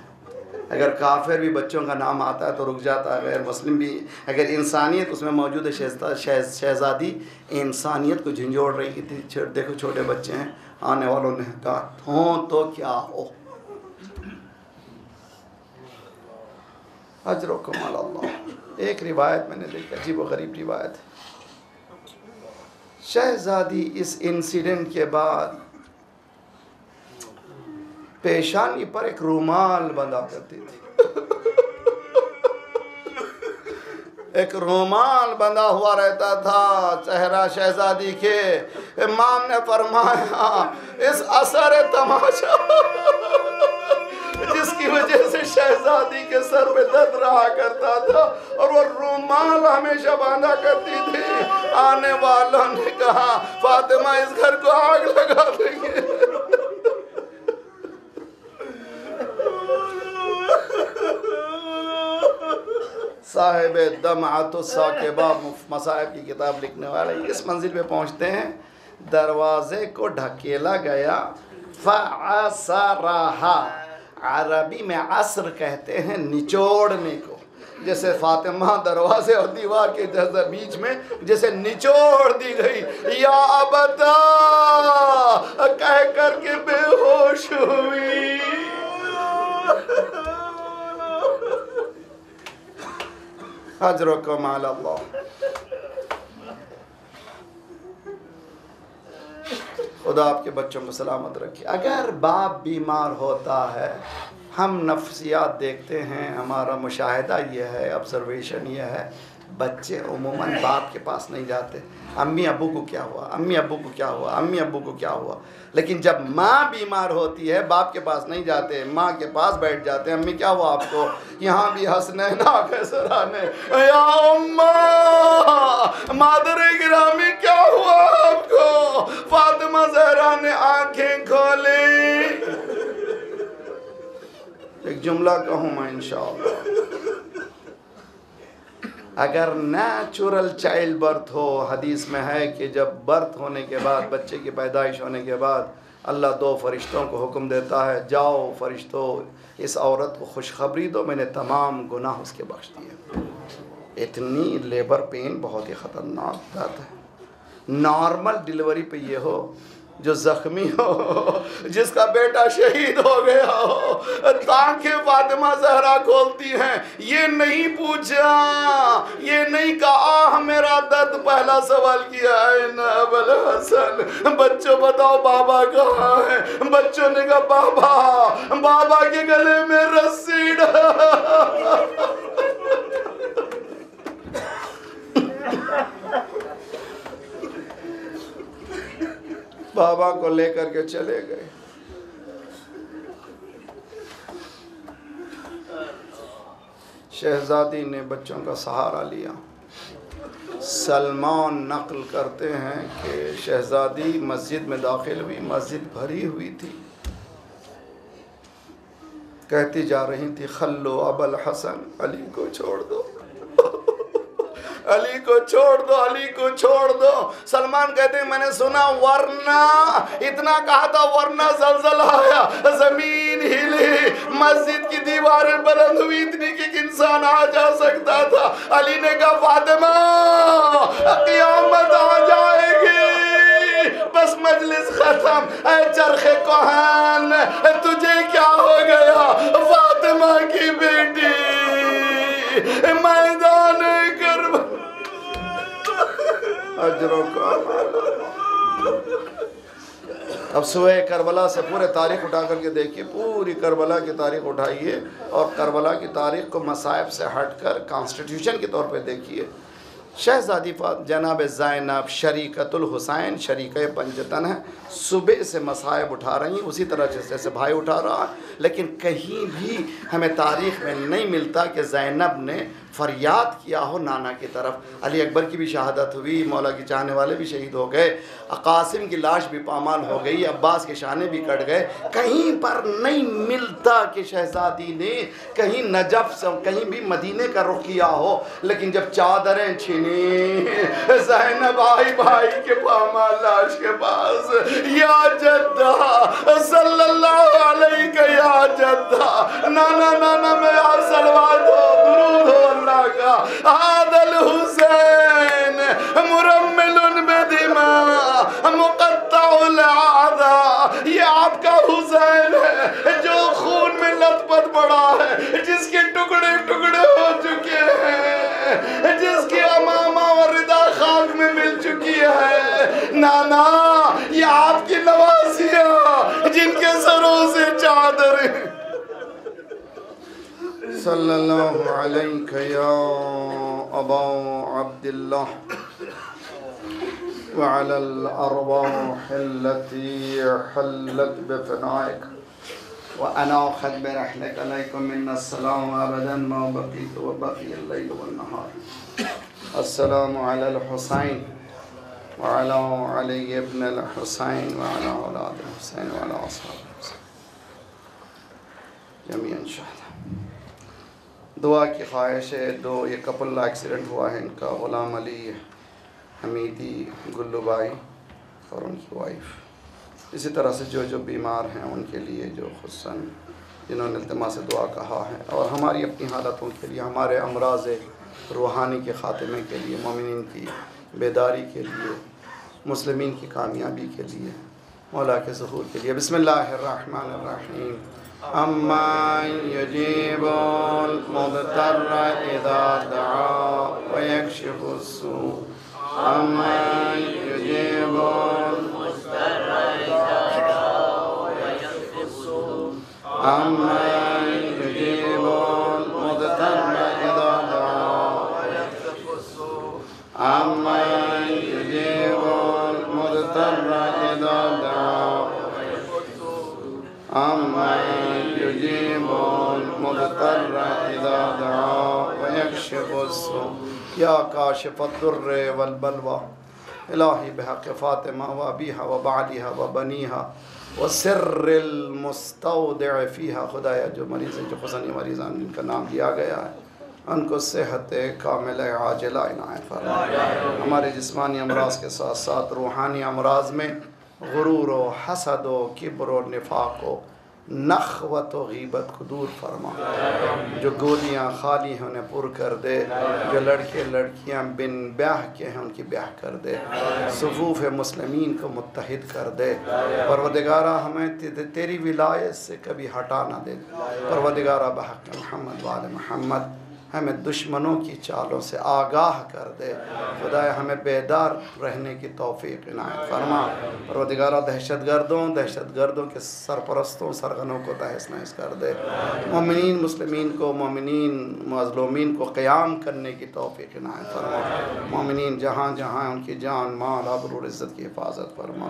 अगर काफिर भी बच्चों का नाम आता है तो रुक जाता है, गैर मुस्लिम भी, अगर इंसानियत उसमें मौजूद है। शहज़ादी इंसानियत को झंझोड़ रही थी। देखो छोटे बच्चे हैं। आने वालों ने कहा, हो तो क्या हो, अजरो कमाल अल्लाह। एक रिवायत मैंने देखी, अजीब व गरीब रिवायत है। शहज़ादी इस इंसिडेंट के बाद पेशानी पर एक रुमाल बंधा करती थी। एक रुमाल बंधा हुआ रहता था चेहरा शहज़ादी के। इमाम ने फरमाया, इस असर तमाशा जिसकी वजह से शहज़ादी के सर पे दर्द रहा करता था, और वो रुमाल हमेशा बांधा करती थी। आने वालों ने कहा, फातिमा इस घर को आग लगा देंगे। साहिब दमात साकिबा मसाइब की किताब लिखने वाले इस मंजिल पे पहुँचते हैं, दरवाजे को ढकेला गया। फ़असरहा, अरबी में असर कहते हैं निचोड़ने को। जैसे फातिमा दरवाजे और दीवार के जैसे बीच में जैसे निचोड़ दी गई। या अबता कह करके बेहोश हुई। अजरकुम अल्लाह। खुदा आपके बच्चों को सलामत रखे। अगर बाप बीमार होता है, हम नफ्सियात देखते हैं, हमारा मुशाहिदा ये है, ऑब्जर्वेशन ये है, बच्चे उमूमन बाप के पास नहीं जाते। अम्मी अब्बू को क्या हुआ, अम्मी अब्बू को क्या हुआ, अम्मी अब्बू को क्या हुआ। लेकिन जब माँ बीमार होती है, बाप के पास नहीं जाते, माँ के पास बैठ जाते हैं। अम्मी क्या हुआ आपको? यहाँ भी हंसने ना सराने, या अम्मा मादरे गिरामी क्या हुआ आपको? फातिमा ज़हरा ने आंखें खोली। एक जुमला कहूँ मैं इंशाअल्लाह, अगर नेचुरल चाइल्ड बर्थ हो, हदीस में है कि जब बर्थ होने के बाद, बच्चे की पैदाइश होने के बाद, अल्लाह 2 फरिश्तों को हुक्म देता है, जाओ फरिश्तों इस औरत को खुशखबरी दो, मैंने तमाम गुनाह उसके बख्श दिए। इतनी लेबर पेन बहुत ही ख़तरनाक बात है। नॉर्मल डिलीवरी पे ये हो जो जख्मी हो, जिसका बेटा शहीद हो गया हो, तांखें फातिमा ज़हरा खोलती हैं। ये नहीं पूछा, ये नहीं कहा मेरा दर्द, पहला सवाल किया है ना अबुल हसन, बच्चों बताओ बाबा कहाँ है? बच्चों ने कहा बाबा, बाबा के गले में रस्सी डाल। बाबा को लेकर के चले गए। शहजादी ने बच्चों का सहारा लिया। सलमान नकल करते हैं कि शहजादी मस्जिद में दाखिल हुई, मस्जिद भरी हुई थी। कहती जा रही थी खल्लो अबुल हसन, अली को छोड़ दो, अली को छोड़ दो, अली को छोड़ दो। सलमान कहते हैं मैंने सुना वरना, इतना कहा था वरना ज़लज़ला आया, जमीन हिली, मस्जिद की दीवारें बुलंद हुई इतनी कि इंसान आ जा सकता था। अली ने कहा फातिमा क़यामत आ जाएगी, बस मजलिस खत्म। ऐ चरखे कोहन, तुझे क्या हो गया? फातिमा की बेटी मैदान करबला, अजरों का अब सुबह करबला से पूरे तारीख उठा करके देखिए, पूरी करबला की तारीख उठाइए और करबला की तारीख को मसाइब से हटकर कॉन्स्टिट्यूशन के तौर पे देखिए। शहजादी जनाब ज़ैनब शरीकतुल हुसैन, शरीक पंजतन है, सुबह से मसाइब उठा रही हैं उसी तरह जैसे भाई उठा रहा है। लेकिन कहीं भी हमें तारीख़ में नहीं मिलता कि ज़ैनब ने फरियाद किया हो नाना की तरफ। अली अकबर की भी शहादत हुई, मौला की चाहने वाले भी शहीद हो गए, कासिम की लाश भी पामाल हो गई, अब्बास के शाने भी कट गए। कहीं पर नहीं मिलता कि शहजादी ने कहीं नजफ से कहीं भी मदीने का रुख किया हो। लेकिन जब चादरें छीनी, ज़ैनब आई भाई के पामाल लाश के पास, या जद्दा सल्लल्लाहु अलैहि का, या जद्दा, नाना नाना में यार सलवात हो, दुरूद हो अल्लाह का। आदल हुसैन मुरम्मिलुन बिदिमा मुक़त्तउल आदा, ये आपका हुसैन है जो खून में लथपथ पड़ा है, जिसके टुकड़े टुकड़े हो चुके हैं, जिसकी अमामा और रिदा खाक में मिल चुकी है। नाना ये आपकी नवासियाँ जिनके सरों से चादर सल्लल्लाहु अलैहि या अबा अब्दुल्लाह व अलल अरवाह अल्लती हल्लत बिफनाइक व अनाखत बिरहलक अलैकुम मिन्नस्सलाम अबदन मा बक़ीत व बक़ियल लैल वन नहार। अस्सलामु अलल हुसैन व अला अली इब्न अल हुसैन व अला औलाद हुसैन व अला असहाब जमीअन इंशाअल्लाह। दुआ की ख्वाहिश है। ये कपल एक्सीडेंट हुआ है, इनका ग़ुलाम अली हमीदी गुल्लू भाई और उनकी वाइफ। इसी तरह से जो जो बीमार हैं उनके लिए, जो खुसन जिन्होंने इल्तिमा से दुआ कहा है, और हमारी अपनी हालतों के लिए, हमारे अमराज़ रूहानी के ख़ात्मे के लिए, मोमिनीन की बेदारी के लिए, मुस्लिमीन की कामयाबी के लिए, मौला के ज़हूर के लिए। बिस्मिल्लाहिर्रहमानिर्रहीम। अम्मन युजीबुल मुज़्तर्रा इज़ा दआ व यक्शिफुस्सू, अम्मन युजीबुल मुज़्तर्रा इज़ा दआ व यक्शिफुस्सू, अम्मन युजीबुल मुज़्तर्रा इज़ा दआ व यक्शिफुस्सू, अम्मन युजीबुल मुज़्तर्रा इज़ा दआ अम्मन युजीबुल मुज़्तर्रा इज़ा दआ व यक्शिफुस्सू, या काशिफ़ुद्दुर्रि वल बलवा इलाही बिहक़्क़ि फ़ातिमा व अबीहा व बालिहा व बनीहा व सिर्रिल मुस्तौदिअ फ़ीहा। खुदाया जो मरीज़ हैं, जो खुसनी मरीज़ान जिनका नाम लिया गया है, उनको सेहत कामिल आजिला इनायत फरमा। हमारे जिस्मानी अमराज़ के साथ साथ रूहानी अमराज़ में गुरूर व हसद व किब्र व निफाक व नखवत व गीबत को दूर फरमा। जो गोदियाँ खाली हैं उन्हें पुर कर दे। जो लड़के लड़कियाँ बिन ब्याह के हैं उनकी ब्याह कर दे। सुफूफ मुस्लिमीन को मुत्तहिद कर दे। परवरदिगारा हमें तेरी विलायत से कभी हटा ना दे। परवरदिगारा बहक़ मोहम्मद वाले मोहम्मद हमें दुश्मनों की चालों से आगाह कर दे। खुदाए हमें बेदार रहने की तौफीक इनायत फरमा। परवरदिगारा दहशतगर्दों के सरपरस्तों सरगनों को तहस नहस कर दे। मोमिनीन मुस्लिमीन को मोमिनीन मज़लूमीन को क़याम करने की तौफीक इनायत फरमा। मोमिनीन जहाँ जहाँ उनकी जान माल आबरू इज़्ज़त की हिफाजत फरमा।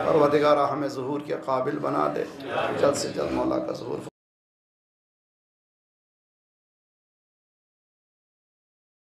परवरदिगारा हमें ज़ुहूर के काबिल बना दे। जल्द से जल्द मौला का ज़ुहूर